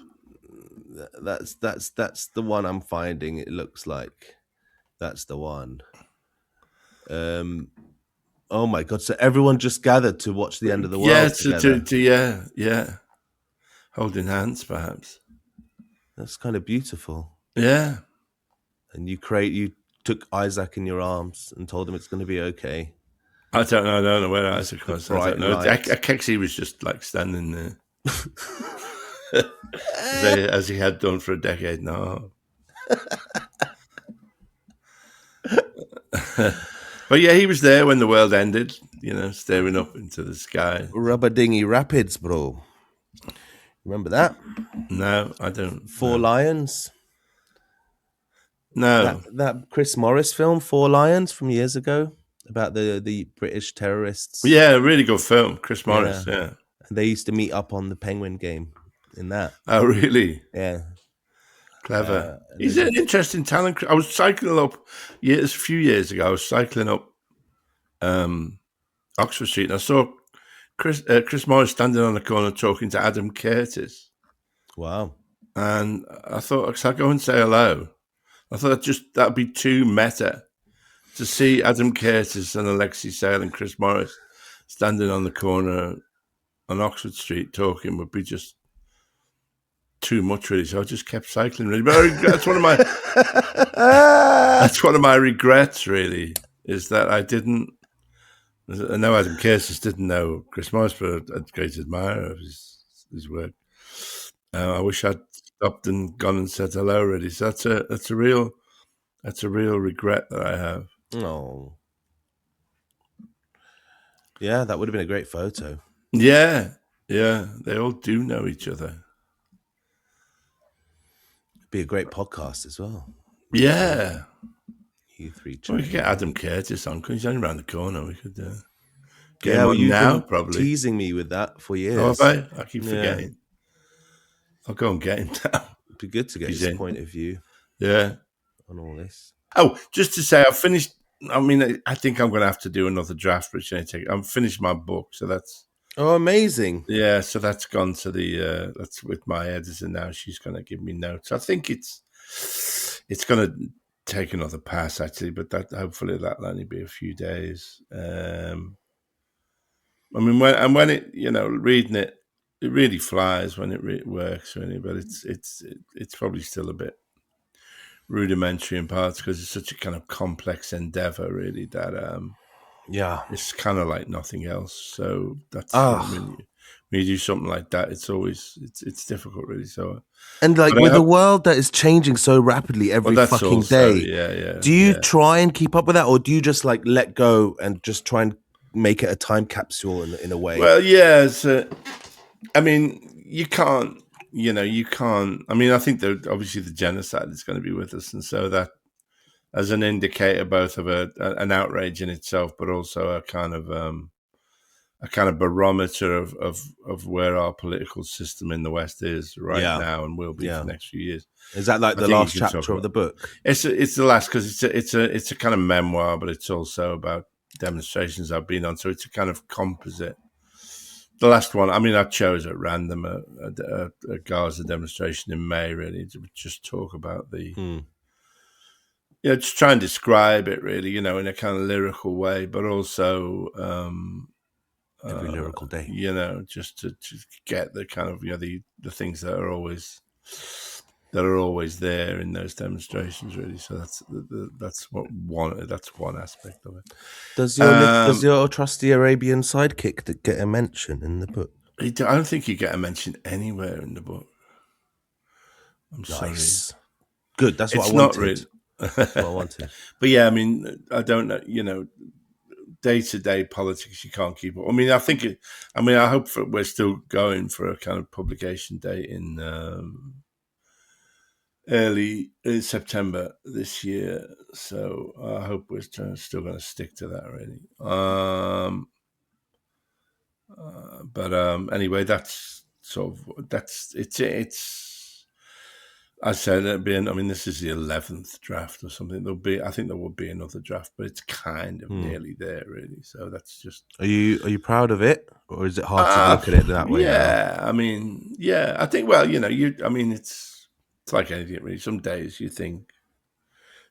That's the one I'm finding. It looks like that's the one. Oh my God! So everyone just gathered to watch the end of the world together. Yeah, holding hands, perhaps. That's kind of beautiful. Yeah. And you took Isaac in your arms and told him it's going to be okay. I don't know where Isaac was. I don't know. Kexi was just like standing there. as he had done for a decade now. But yeah, he was there when the world ended, staring up into the sky. Rubber Dinghy Rapids, bro. Remember that? No, I don't. Four Lions? No. That Chris Morris film, Four Lions, from years ago, about the British terrorists. Yeah, really good film. Chris Morris, yeah. And they used to meet up on the Penguin game in that. Oh, really? Yeah. Clever. He's an interesting talent. I was cycling up a few years ago. I was cycling up Oxford Street, and I saw Chris Morris standing on the corner talking to Adam Curtis. Wow. And I thought, I'll go and say hello. I thought that'd be too meta to see Adam Curtis and Alexei, Sayle and Chris Morris standing on the corner on Oxford Street talking would be just too much, really. So I just kept cycling, really. But that's one of my regrets, really, is that I know Adam Curtis didn't know Chris Morris, but I'm a great admirer of his work. I wish I'd stopped and gone and said hello already. So that's a real regret that I have. Oh, yeah, that would have been a great photo. Yeah, they all do know each other. It'd be a great podcast as well. Yeah, you three. We could get Adam Curtis on because he's only around the corner. We could get him on now. Probably teasing me with that for years. Oh, have I keep forgetting. I'll go and get him now. It'd be good to get his point of view. Yeah, on all this. Oh, just to say, I've finished. I mean, I think I'm going to have to do another draft, but I'm finished my book, so that's. Oh, amazing! Yeah, so that's gone to that's with my editor now. She's going to give me notes. I think it's going to take another pass actually, but hopefully that'll only be a few days. I mean, when it reading it really flies when it works really, but it's probably still a bit rudimentary in parts because it's such a kind of complex endeavor, really. That it's kind of like nothing else. So that's when you do something like that, it's difficult, really. So, And like but I with a hope, world that is changing so rapidly well, every that's fucking also, day, yeah, do you yeah. try and keep up with that, or do you just like let go and just try and make it a time capsule in a way? Well, yeah. I mean, you can't. You can't. I mean, I think that obviously the genocide is going to be with us, and so that as an indicator both of an outrage in itself, but also a kind of barometer of where our political system in the West is right Yeah, now and will be for yeah. the next few years. Is that like I the think you last can talk chapter of about the book? it's the last because it's a kind of memoir, but it's also about demonstrations I've been on. So it's a kind of composite. The last one, I mean, I chose at random a Gaza demonstration in May, really, to just talk about Hmm. just try and describe it, really, in a kind of lyrical way, but also, Every lyrical day. just to get the kind of, the things that are always there in those demonstrations, really. So that's one aspect of it. Does your trusty Arabian sidekick get a mention in the book? I don't think you get a mention anywhere in the book. I'm sorry. Nice. Good. That's what I It's not wanted. really. That's what I wanted. But yeah, I mean, I don't know. Day-to-day politics you can't keep up. I mean, I hope we're still going for a kind of publication date in early September this year. So I hope we're still going to stick to that, really. But anyway, that's it's. I said it'd be. I mean, this is the 11th draft or something. I think there will be another draft, but it's kind of nearly there, really. So that's just. Are you proud of it, or is it hard to look at it that way now? Yeah, I mean, yeah, I think. Well, I mean, it's like anything, really. Some days you think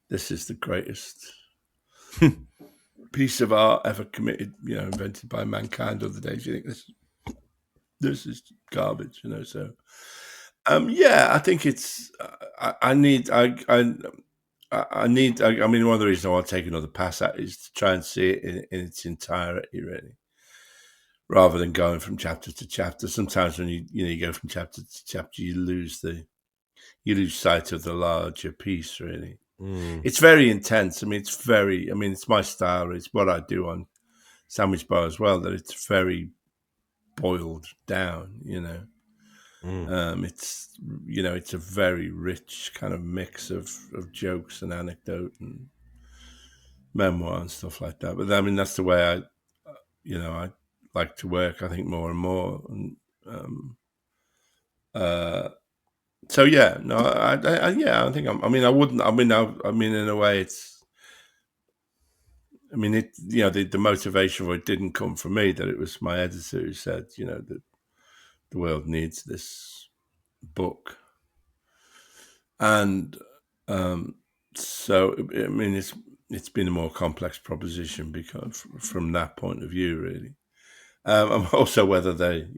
this is the greatest piece of art ever committed, invented by mankind. Other days you think this is garbage, So, yeah, I think it's. I need. I need. I mean, one of the reasons I want to take another pass at is to try and see it in its entirety, really, rather than going from chapter to chapter. Sometimes when you go from chapter to chapter, you lose sight of the larger piece. Really, it's very intense. I mean, it's my style. It's what I do on Sandwich Bar as well. That it's very boiled down. It's a very rich kind of mix of jokes and anecdote and memoir and stuff like that. But I mean, that's the way I like to work. I think more and more, and so yeah, no, yeah, I think I mean, I wouldn't. I mean, in a way, it's. I mean, the motivation for it didn't come from me. That it was my editor who said, that the world needs this book, and so I mean, it's been a more complex proposition because from that point of view, really. And also whether there's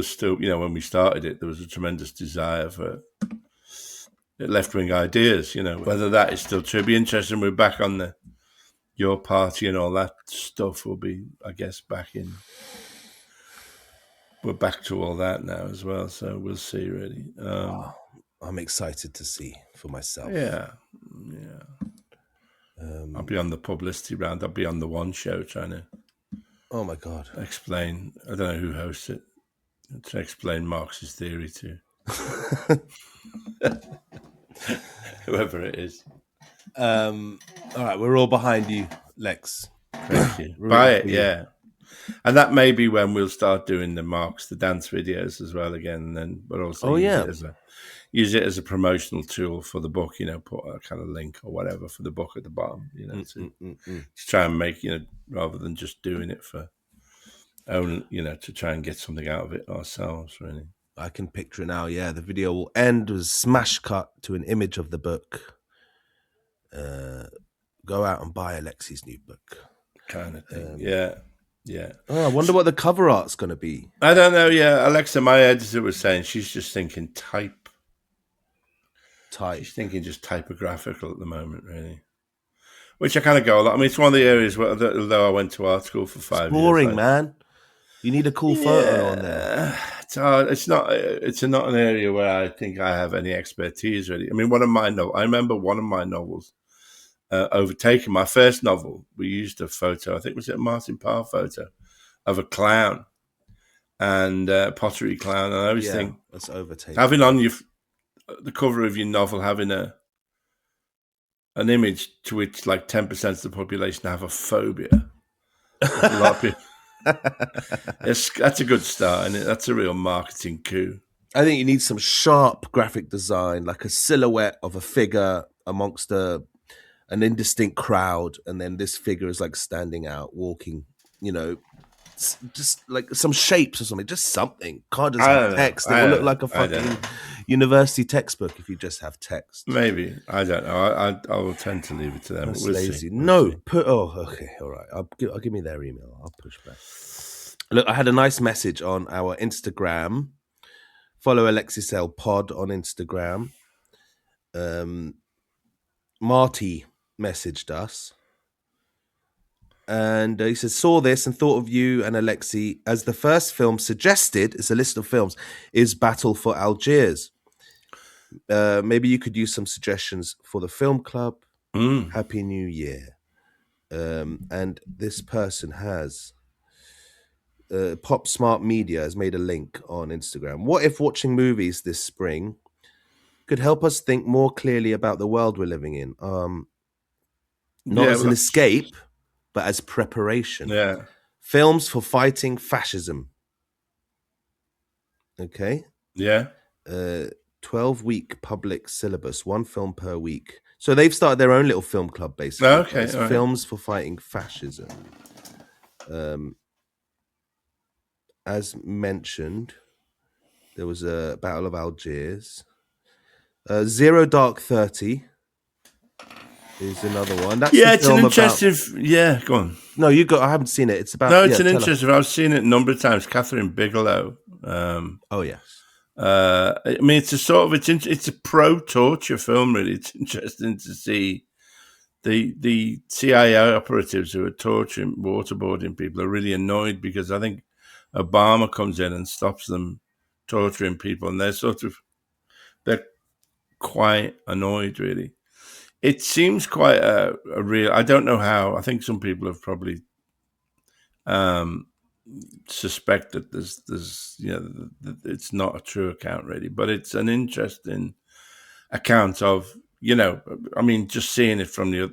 still, when we started it, there was a tremendous desire for left-wing ideas, whether that is still true. It'd be interesting. We're back on your party and all that stuff will be, I guess, we're back to all that now as well. So we'll see, really. I'm excited to see for myself. Yeah. I'll be on the publicity round. I'll be on the One Show trying to. Oh my God. Explain. I don't know who hosts it. To explain Marx's theory to whoever it is. All right, we're all behind you, Lex. Thank you. Buy it, yeah. And that may be when we'll start doing the dance videos as well again, but also use it as a promotional tool for the book. Put a kind of link or whatever for the book at the bottom. To try and make rather than just doing it for own, to try and get something out of it ourselves. Really, I can picture it now. Yeah, the video will end with a smash cut to an image of the book. Go out and buy Alexei's new book, kind of thing. Yeah. Oh, I wonder what the cover art's going to be. I don't know. Yeah, Alexa, my editor, was saying she's just thinking type. She's thinking just typographical at the moment, really. Which I kind of go a lot. I mean, it's one of the areas where, although I went to art school for 5 years. Boring, man. You need a cool photo on there. Yeah, it's hard. It's not. It's not an area where I think I have any expertise. Really, I mean, I remember one of my novels overtaking my first novel. We used a photo. I think it was a Martin Parr photo of a clown and pottery clown. And I always think that's overtaken. Having on the cover of your novel, having an image to which like 10% of the population have a phobia. A lot of people. That's a good start, and that's a real marketing coup. I think you need some sharp graphic design, like a silhouette of a figure amongst an indistinct crowd, and then this figure is like standing out, walking. Just like some shapes or something, just something. Can't just have text. It will look like a fucking university textbook if you just have text. Maybe. I don't know. I will tend to leave it to them. That's we'll lazy. See. Okay, all right. I'll give me their email. I'll push back. Look, I had a nice message on our Instagram. Follow alexeisaylepod on Instagram. Marty messaged us. And he says, saw this and thought of you and Alexei as the first film suggested, it's a list of films, is Battle for Algiers. Maybe you could use some suggestions for the film club. Happy New Year. And this person has, Pop Smart Media has made a link on Instagram. What if watching movies this spring could help us think more clearly about the world we're living in? Not as an escape, but as preparation. Yeah. Films for fighting fascism. Okay. Yeah. 12-week public syllabus, 1 film per week. So they've started their own little film club, basically. Okay. Films for fighting fascism. As mentioned, there was a Battle of Algiers. Zero Dark 30 is another one. That's it's an interesting. Go on. No, you got. I haven't seen it. It's about. No, it's an interesting. I've seen it a number of times. Catherine Bigelow. Oh yes. I mean, it's a sort of it's a pro-torture film. Really, it's interesting to see the CIA operatives who are torturing, waterboarding people are really annoyed because I think Obama comes in and stops them torturing people, and they're quite annoyed. Really. It seems quite a real. I don't know how. I think some people have probably suspect that there's it's not a true account really, but it's an interesting account of I mean, just seeing it from the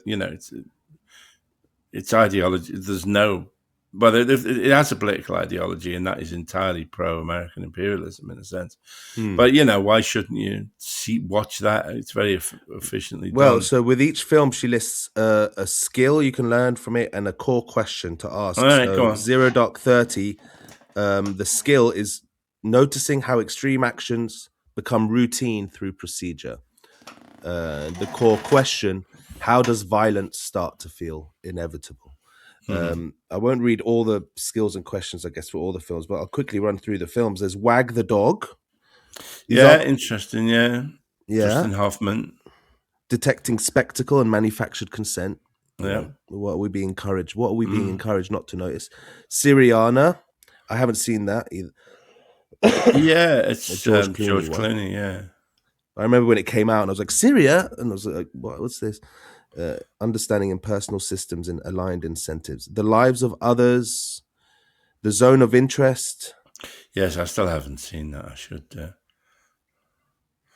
it's ideology. There's no. But it has a political ideology, and that is entirely pro-American imperialism in a sense. But why shouldn't you watch that? It's very efficiently done. Well, so with each film, she lists a skill you can learn from it and a core question to ask. All right, so go on. Zero Dark 30, the skill is noticing how extreme actions become routine through procedure. The core question: how does violence start to feel inevitable? I won't read all the skills and questions, I guess, for all the films, but I'll quickly run through the films. There's Wag the Dog. Interesting. Yeah. Justin Hoffman. Detecting spectacle and manufactured consent. Yeah. What are we being encouraged? What are we being encouraged not to notice? Syriana. I haven't seen that either. It's George Clooney. Yeah. I remember when it came out and I was like, Syria? And I was like, what's this? Understanding impersonal systems and aligned incentives. The Lives of Others. The Zone of Interest. Yes, I still haven't seen that. I should.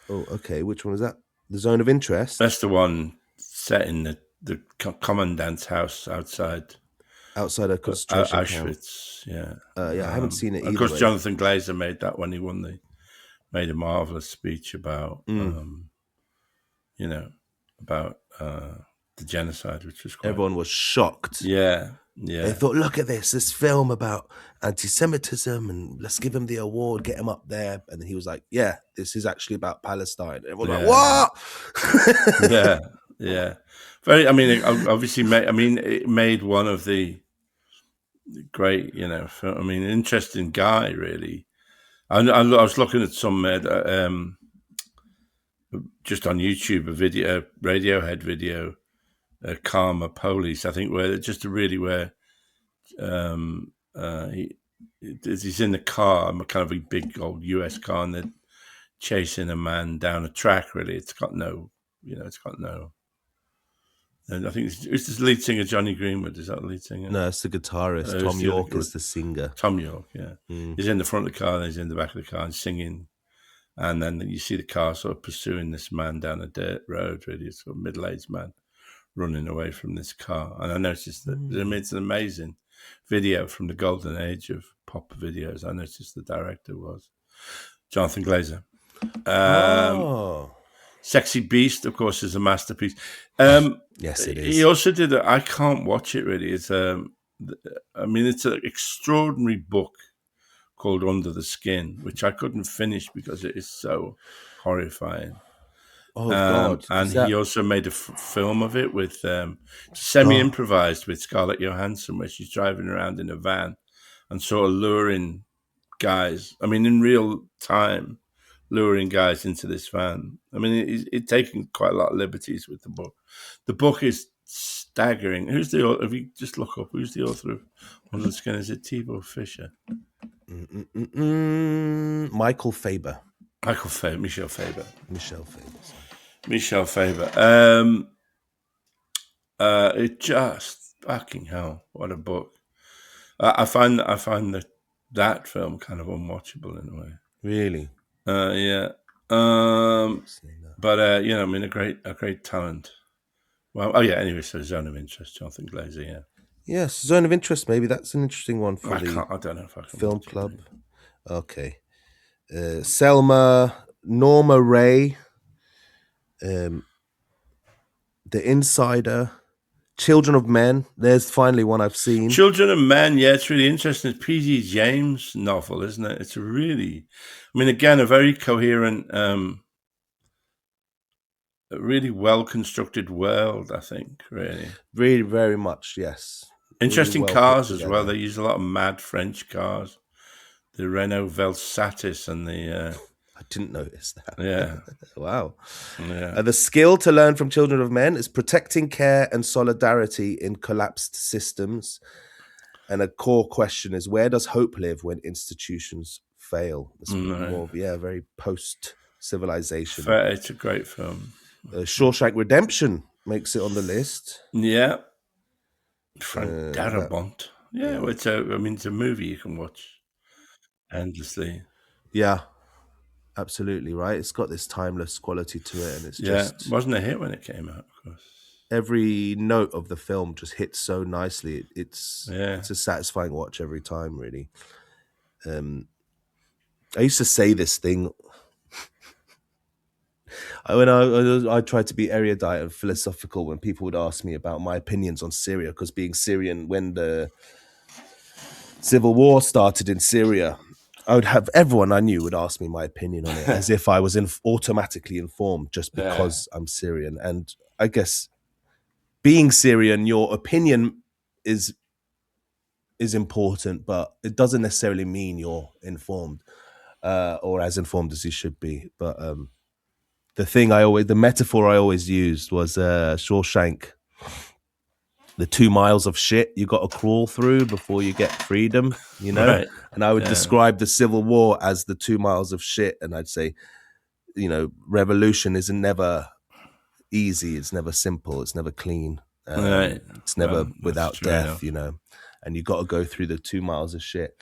Oh, okay. Which one is that? The Zone of Interest? That's the one set in the commandant's house outside of concentration Auschwitz. Camp. Yeah. I haven't seen it either. Of course, Jonathan Glazer made that when he made a marvelous speech about about the genocide, which was everyone was shocked. Yeah. They thought, look at this film about anti-Semitism, and let's give him the award, get him up there. And then he was like, yeah, this is actually about Palestine. And everyone like, what? Yeah. Very. I mean, it obviously it made one of the great, interesting guy, really. I was looking at some just on YouTube, Radiohead video, Karma Police, I think, where he's in the car, kind of a big old US car, and they're chasing a man down a track. Really, it's got no, it's got no. And I think it's the lead singer Johnny Greenwood. Is that the lead singer? No, it's the guitarist. Tom York is the singer. Tom York, yeah. He's in the front of the car, and he's in the back of the car and singing. And then you see the car sort of pursuing this man down a dirt road, really, sort of middle-aged man running away from this car. And I noticed that it's an amazing video from the golden age of pop videos. I noticed the director was Jonathan Glazer. Sexy Beast, of course, is a masterpiece. Yes, it is. He also did I can't watch it, really. It's it's an extraordinary book called Under the Skin, which I couldn't finish because it is so horrifying. Oh, God. And he also made a film of it with semi-improvised with Scarlett Johansson, where she's driving around in a van and sort of luring guys. I mean, in real time, luring guys into this van. I mean, it's taking quite a lot of liberties with the book. The book is staggering. Who's the author? If you just look up, who's the author of Under the Skin? Is it Thibaut Fischer? Michael Faber. Michel Faber. It just fucking hell! What a book! I find that film kind of unwatchable in a way. Really? Yeah. But a great talent. Well, oh yeah. Anyway, so Zone of Interest, Jonathan Glazer. Yeah. Yes, Zone of Interest. Maybe that's an interesting one for I don't know if I can film club. Okay. Selma, Norma Ray, The Insider, Children of Men. There's finally one I've seen. Children of Men, yeah, it's really interesting. It's P.D. James' novel, isn't it? It's again, a very coherent, a really well-constructed world, I think, really. Really, very much, yes. Interesting really cars as well. They use a lot of mad French cars. The Renault Velsatis and the... I didn't notice that. Yeah. Wow. Yeah. The skill to learn from Children of Men is protecting care and solidarity in collapsed systems. And a core question is, where does hope live when institutions fail? It's more, very post-civilization. It's a great film. Shawshank Redemption makes it on the list. Yeah. Frank Darabont. Yeah, it's a movie you can watch endlessly. Yeah, absolutely right. It's got this timeless quality to it, and it's just wasn't a hit when it came out, of course. Every note of the film just hits so nicely. It's a satisfying watch every time, really. I used to say this thing when I tried to be erudite and philosophical when people would ask me about my opinions on Syria, because being Syrian, when the civil war started in Syria, I would have everyone I knew would ask me my opinion on it as if I was automatically informed just because I'm Syrian. And I guess being Syrian, your opinion is important, but it doesn't necessarily mean you're informed or as informed as you should be. But the metaphor I always used was Shawshank. The 2 miles of shit you got to crawl through before you get freedom, Right. And I would describe the Civil War as the 2 miles of shit, and I'd say, revolution isn't never easy, it's never simple, it's never clean, it's never without death, and you got to go through the 2 miles of shit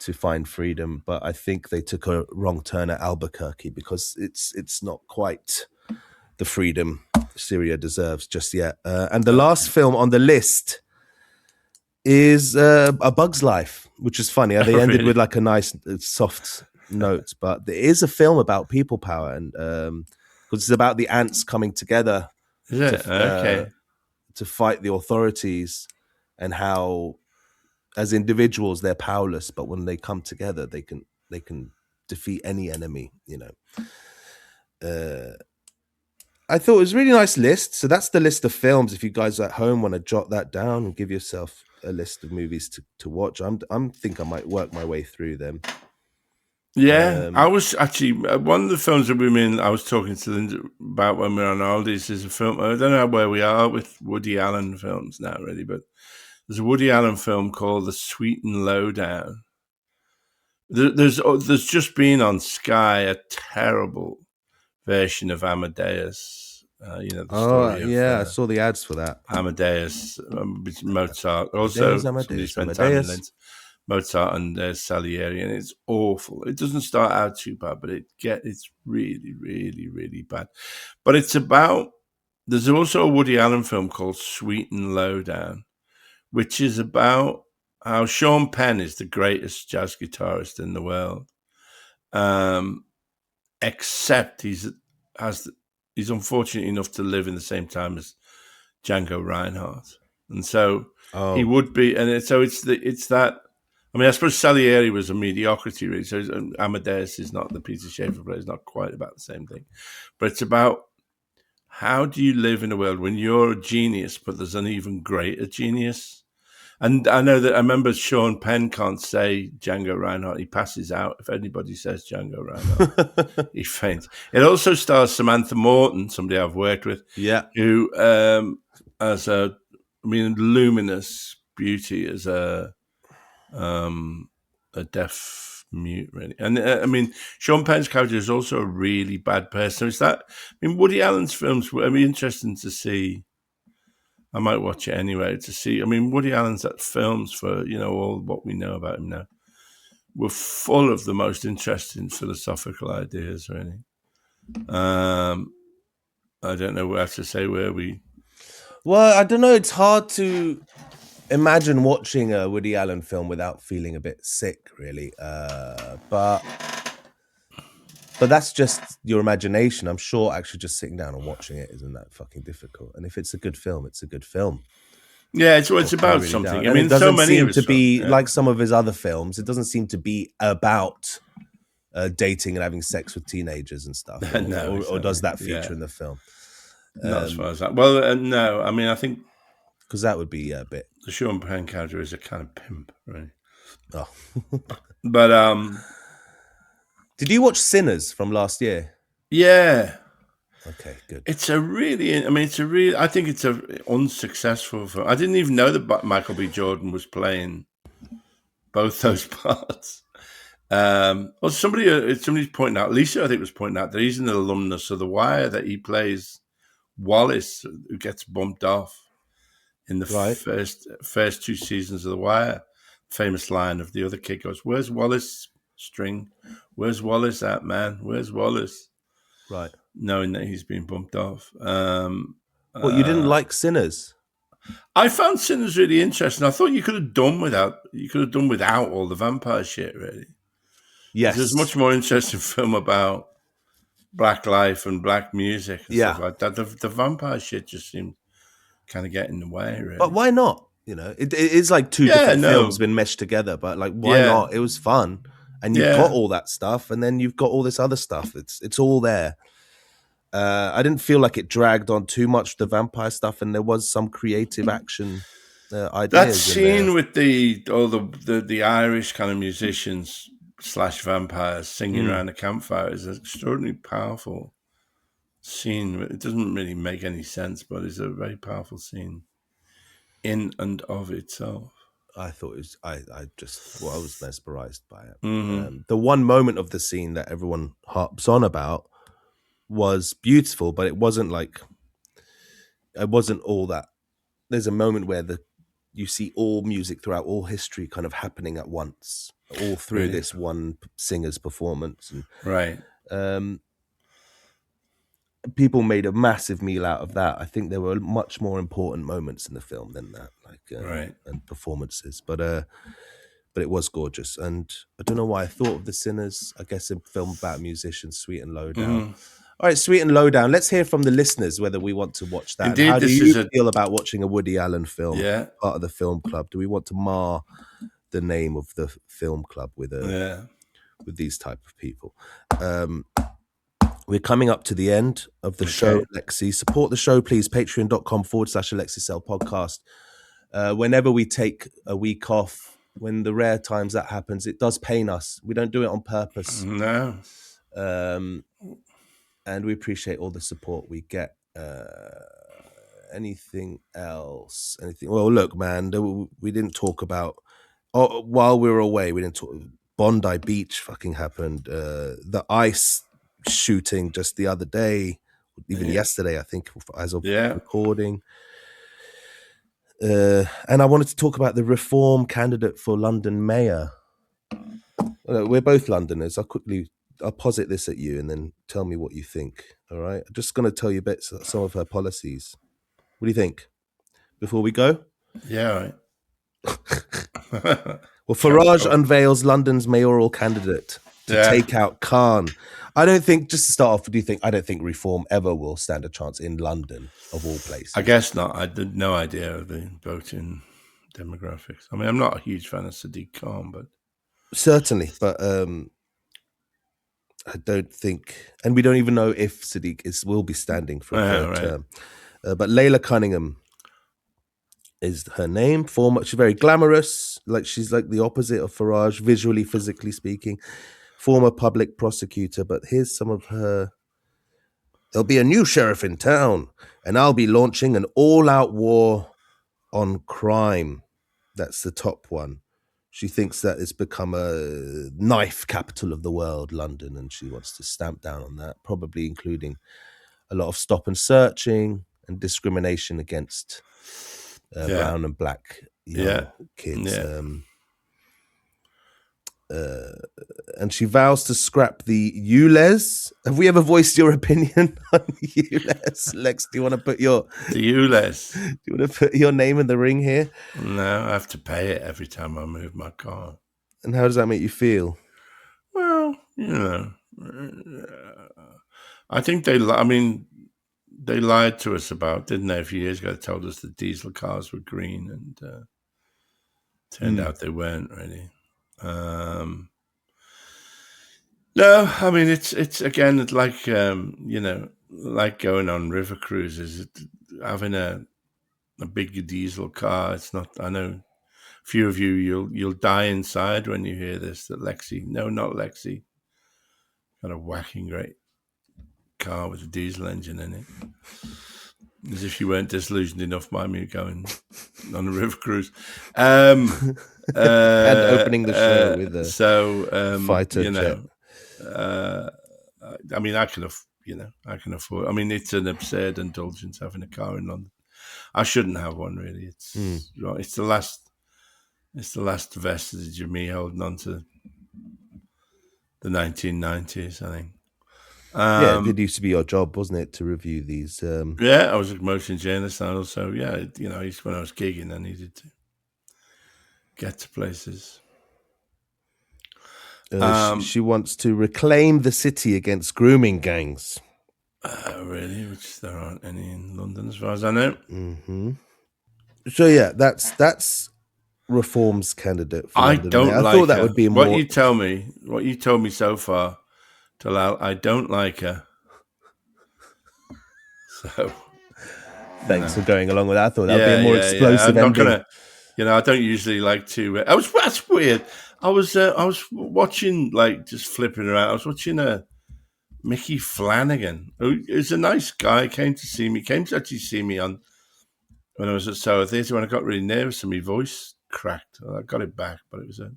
to find freedom. But I think they took a wrong turn at Albuquerque, because it's not quite the freedom Syria deserves just yet. And the last film on the list is A Bug's Life, which is funny. They ended with like a nice soft note, but there is a film about people power, and because it's about the ants coming together to fight the authorities, and how as individuals they're powerless, but when they come together they can defeat any enemy, I thought it was a really nice list. So that's the list of films. If you guys at home want to jot that down and give yourself a list of movies to watch, I'm think I might work my way through them. Yeah, I was actually one of the films that I was talking to Linda about when we were on holidays is a film. I don't know where we are with Woody Allen films now, really, but there's a Woody Allen film called The Sweet and Lowdown, There's just been on Sky a terrible version of Amadeus. The Oh story of yeah, I saw the ads for that. Amadeus, with Mozart. Amadeus, Also, somebody Amadeus, spent time in Amadeus. Linz. Mozart and Salieri, and it's awful. It doesn't start out too bad, but it's really, really, really bad. But it's about. There's also a Woody Allen film called Sweet and Lowdown, which is about how Sean Penn is the greatest jazz guitarist in the world, um, except he's unfortunate enough to live in the same time as Django Reinhardt, and so he Oh, would be. And it's that. I mean, I suppose Salieri was a mediocrity, really. So Amadeus is not the Peter Shaffer play; it's not quite about the same thing, but it's about how do you live in a world when you're a genius, but there's an even greater genius. And I know that I remember Sean Penn can't say Django Reinhardt. He passes out if anybody says Django Reinhardt. He faints. It also stars Samantha Morton, somebody I've worked with, yeah. who as luminous beauty as a deaf mute, really. And Sean Penn's character is also a really bad person. Woody Allen's films were interesting to see. I might watch it anyway to see. Woody Allen's films, for all what we know about him now, were full of the most interesting philosophical ideas. Really, I don't know what to say. Where we? Well, I don't know. It's hard to imagine watching a Woody Allen film without feeling a bit sick, really. But that's just your imagination. I'm sure actually just sitting down and watching it isn't that fucking difficult. And if it's a good film, it's a good film. Yeah, it's about something. And it doesn't so many seem of to his be films, like some of his other films. It doesn't seem to be about dating and having sex with teenagers and stuff. No, or does that feature Yeah. in the film? Not as far as that. Well, no. I think because that would be a bit. The Sean Penn character is a kind of pimp, right? Oh, but did you watch Sinners from last year? Yeah. Okay, good. It's a really. I think it's a unsuccessful film. I didn't even know that Michael B. Jordan was playing both those parts. Well, somebody's pointing out. Lisa, I think, was pointing out that he's an alumnus of The Wire. That he plays Wallace, who gets bumped off in the first two seasons of The Wire. Famous line of the other kid goes, "Where's Wallace string? Where's Wallace at, man? Where's Wallace?" Right. Knowing that he's been bumped off. What, you didn't like Sinners? I found Sinners really interesting. I thought you could have done without all the vampire shit, really. Yes. There's a much more interesting film about black life and black music and stuff like that. The vampire shit just seemed kind of get in the way, really. But why not? It is like two different films been meshed together, but like, why not? It was fun. And you've got all that stuff, and then you've got all this other stuff. It's all there. I didn't feel like it dragged on too much, the vampire stuff, and there was some creative action ideas. That scene with the Irish kind of musicians / vampires singing around the campfire is an extraordinarily powerful scene. It doesn't really make any sense, but it's a very powerful scene in and of itself. I thought it was. I was mesmerized by it. Mm-hmm. The one moment of the scene that everyone harps on about was beautiful, but it wasn't all that. There's a moment where you see all music throughout all history kind of happening at once, all through this one singer's performance. And, right. People made a massive meal out of that. I think there were much more important moments in the film than that, and performances. But it was gorgeous, and I don't know why I thought of The Sinners. I guess a film about musicians, Sweet and Lowdown. Mm-hmm. All right, Sweet and Lowdown. Let's hear from the listeners whether we want to watch that. Indeed, how do you feel about watching a Woody Allen film? Yeah. Part of the film club. Do we want to mar the name of the film club with these type of people? We're coming up to the end of the show, Alexei. Support the show, please. Patreon.com/alexeisaylepodcast. Whenever we take a week off, when the rare times that happens, it does pain us. We don't do it on purpose. No. And we appreciate all the support we get. Anything else? Anything? Well, look, man, we didn't talk about... while we were away, we didn't talk... Bondi Beach fucking happened. The ICE shooting just the other day, even yesterday, I think, as of recording. And I wanted to talk about the Reform candidate for London mayor. We're both Londoners. I'll posit this at you and then tell me what you think. All right. I'm just going to tell you bits of some of her policies. What do you think? Before we go? Yeah, right. Well, Farage unveils London's mayoral candidate to take out Khan. I don't think, just to start off, I don't think Reform ever will stand a chance in London, of all places. I guess not. I had no idea of the voting demographics. I mean, I'm not a huge fan of Sadiq Khan, but... Certainly, but I don't think, and we don't even know if Sadiq will be standing for a third term. But Layla Cunningham is her name. She's very glamorous, she's like the opposite of Farage, visually, physically speaking. Former public prosecutor, but here's some of her. There'll be a new sheriff in town, and I'll be launching an all-out war on crime. That's the top one. She thinks that it's become a knife capital of the world, London, and she wants to stamp down on that, probably including a lot of stop and searching and discrimination against brown and black kids. And she vows to scrap the ULEZ. Have we ever voiced your opinion on ULEZ? Lex, do you want to put the ULEZ? Do you want to put your name in the ring here? No, I have to pay it every time I move my car. And how does that make you feel? Well, I think they lied to us didn't they, a few years ago? They told us that diesel cars were green, and turned out they weren't really. No, I mean it's again like like going on river cruises, having a big diesel car. It's not. I know a few of you'll die inside when you hear this. That not Lexi, got a whacking great car with a diesel engine in it. As if you weren't disillusioned enough by me going on a river cruise. And opening the show with a fighter jet. I mean, I can afford. I mean, it's an absurd indulgence having a car in London. I shouldn't have one, really. It's the last vestige of me holding on to the 1990s, I think. It used to be your job, wasn't it, to review these? I was a motion journalist, and also, when I was gigging, I needed to get to places. She wants to reclaim the city against grooming gangs. Really? Which there aren't any in London, as far as I know. Mm-hmm. So that's Reform's candidate for London. I thought that would be more. What you told me so far, Talal, I don't like her. So thanks for going along with that. I thought that would be a more explosive I'm ending. Not gonna, I don't usually like to. That's weird. I was watching, just flipping around. I was watching Mickey Flanagan, who is a nice guy. Came to actually see me when I was at Soho Theatre. When I got really nervous and my voice cracked, I got it back, but it was a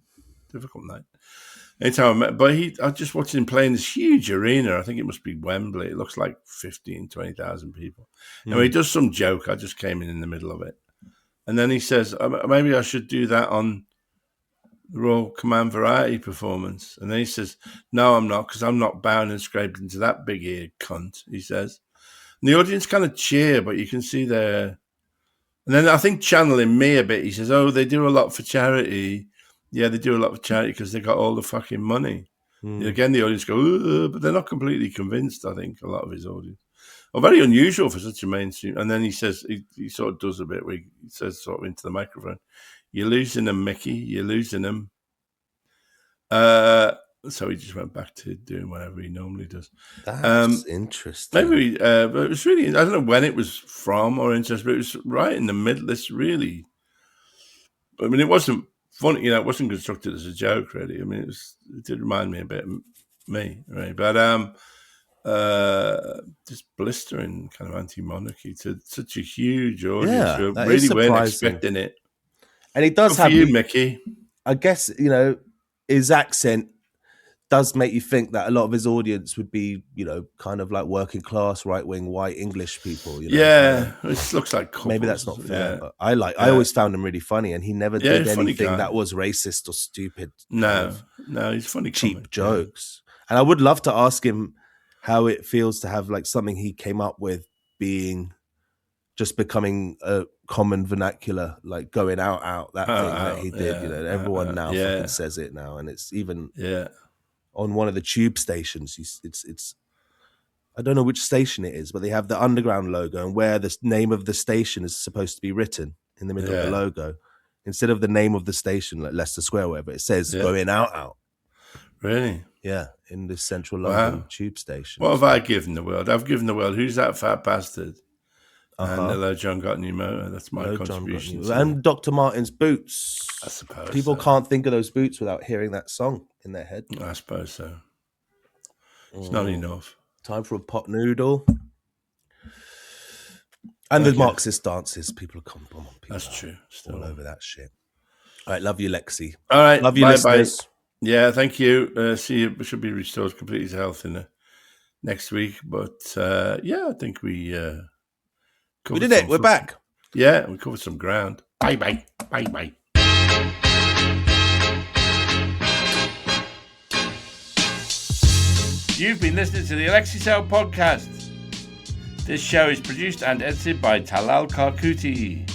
difficult night. Anytime I met, but I just watched him play in this huge arena. I think it must be Wembley. It looks like 20,000 people. And when he does some joke, I just came in the middle of it. And then he says, maybe I should do that on the Royal Command Variety performance. And then he says, no, I'm not, because I'm not bound and scraped into that big-eared cunt, he says. And the audience kind of cheer, but you can see their... And then I think channeling me a bit, he says, oh, they do a lot for charity. Yeah, they do a lot for charity because they got all the fucking money. Again, the audience go, but they're not completely convinced, I think, a lot of his audience. Well, very unusual for such a mainstream. And then he says, he sort of does a bit where he says sort of into the microphone, you're losing them, Mickey, you're losing them. So he just went back to doing whatever he normally does. That's interesting. Maybe, but it was really, I don't know when it was from or interesting, but it was right in the middle. This really, I mean, it wasn't funny, it wasn't constructed as a joke, really. I mean, it did remind me a bit of me, right? But just blistering kind of anti-monarchy to such a huge audience who really weren't expecting it. And it does have you, Mickey. I guess, his accent does make you think that a lot of his audience would be, kind of like working class, right wing, white English people. Yeah, it looks like couples. Maybe that's not fair, Yeah. but I always found him really funny, and he never did he's a funny anything guy. that was racist or stupid. No, he's funny. Cheap comic, jokes. And I would love to ask him how it feels to have like something he came up with becoming a common vernacular, like going out, that thing that he did. Everyone now fucking says it now, and it's even on one of the tube stations. It's I don't know which station it is, but they have the underground logo, and where the name of the station is supposed to be written in the middle of the logo, instead of the name of the station, like Leicester Square, or whatever, it says going out. Really? Yeah, in this central London tube station. What have I given the world? I've given the world, who's that fat bastard? And Hello, John Got a New Motor. That's my contribution. And Dr. Martin's Boots. I suppose people can't think of those boots without hearing that song in their head. I suppose so. It's not enough. Time for a pot noodle. And the Marxist dances. People come on. That's true. Still all over that shit. All right, love you, Lexi. All right, love you, listeners. Bye. Yeah, thank you. See you. Should be restored completely to health in the next week. But I think we did it. We're back. Yeah, we covered some ground. Bye. You've been listening to the alexeisaylepodcast. This show is produced and edited by Talal Karkouti.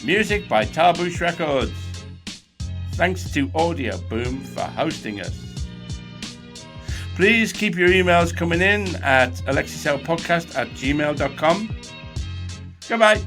Music by Tarbush Records. Thanks to Audio Boom for hosting us. Please keep your emails coming in at alexeisaylepodcast@gmail.com. Goodbye.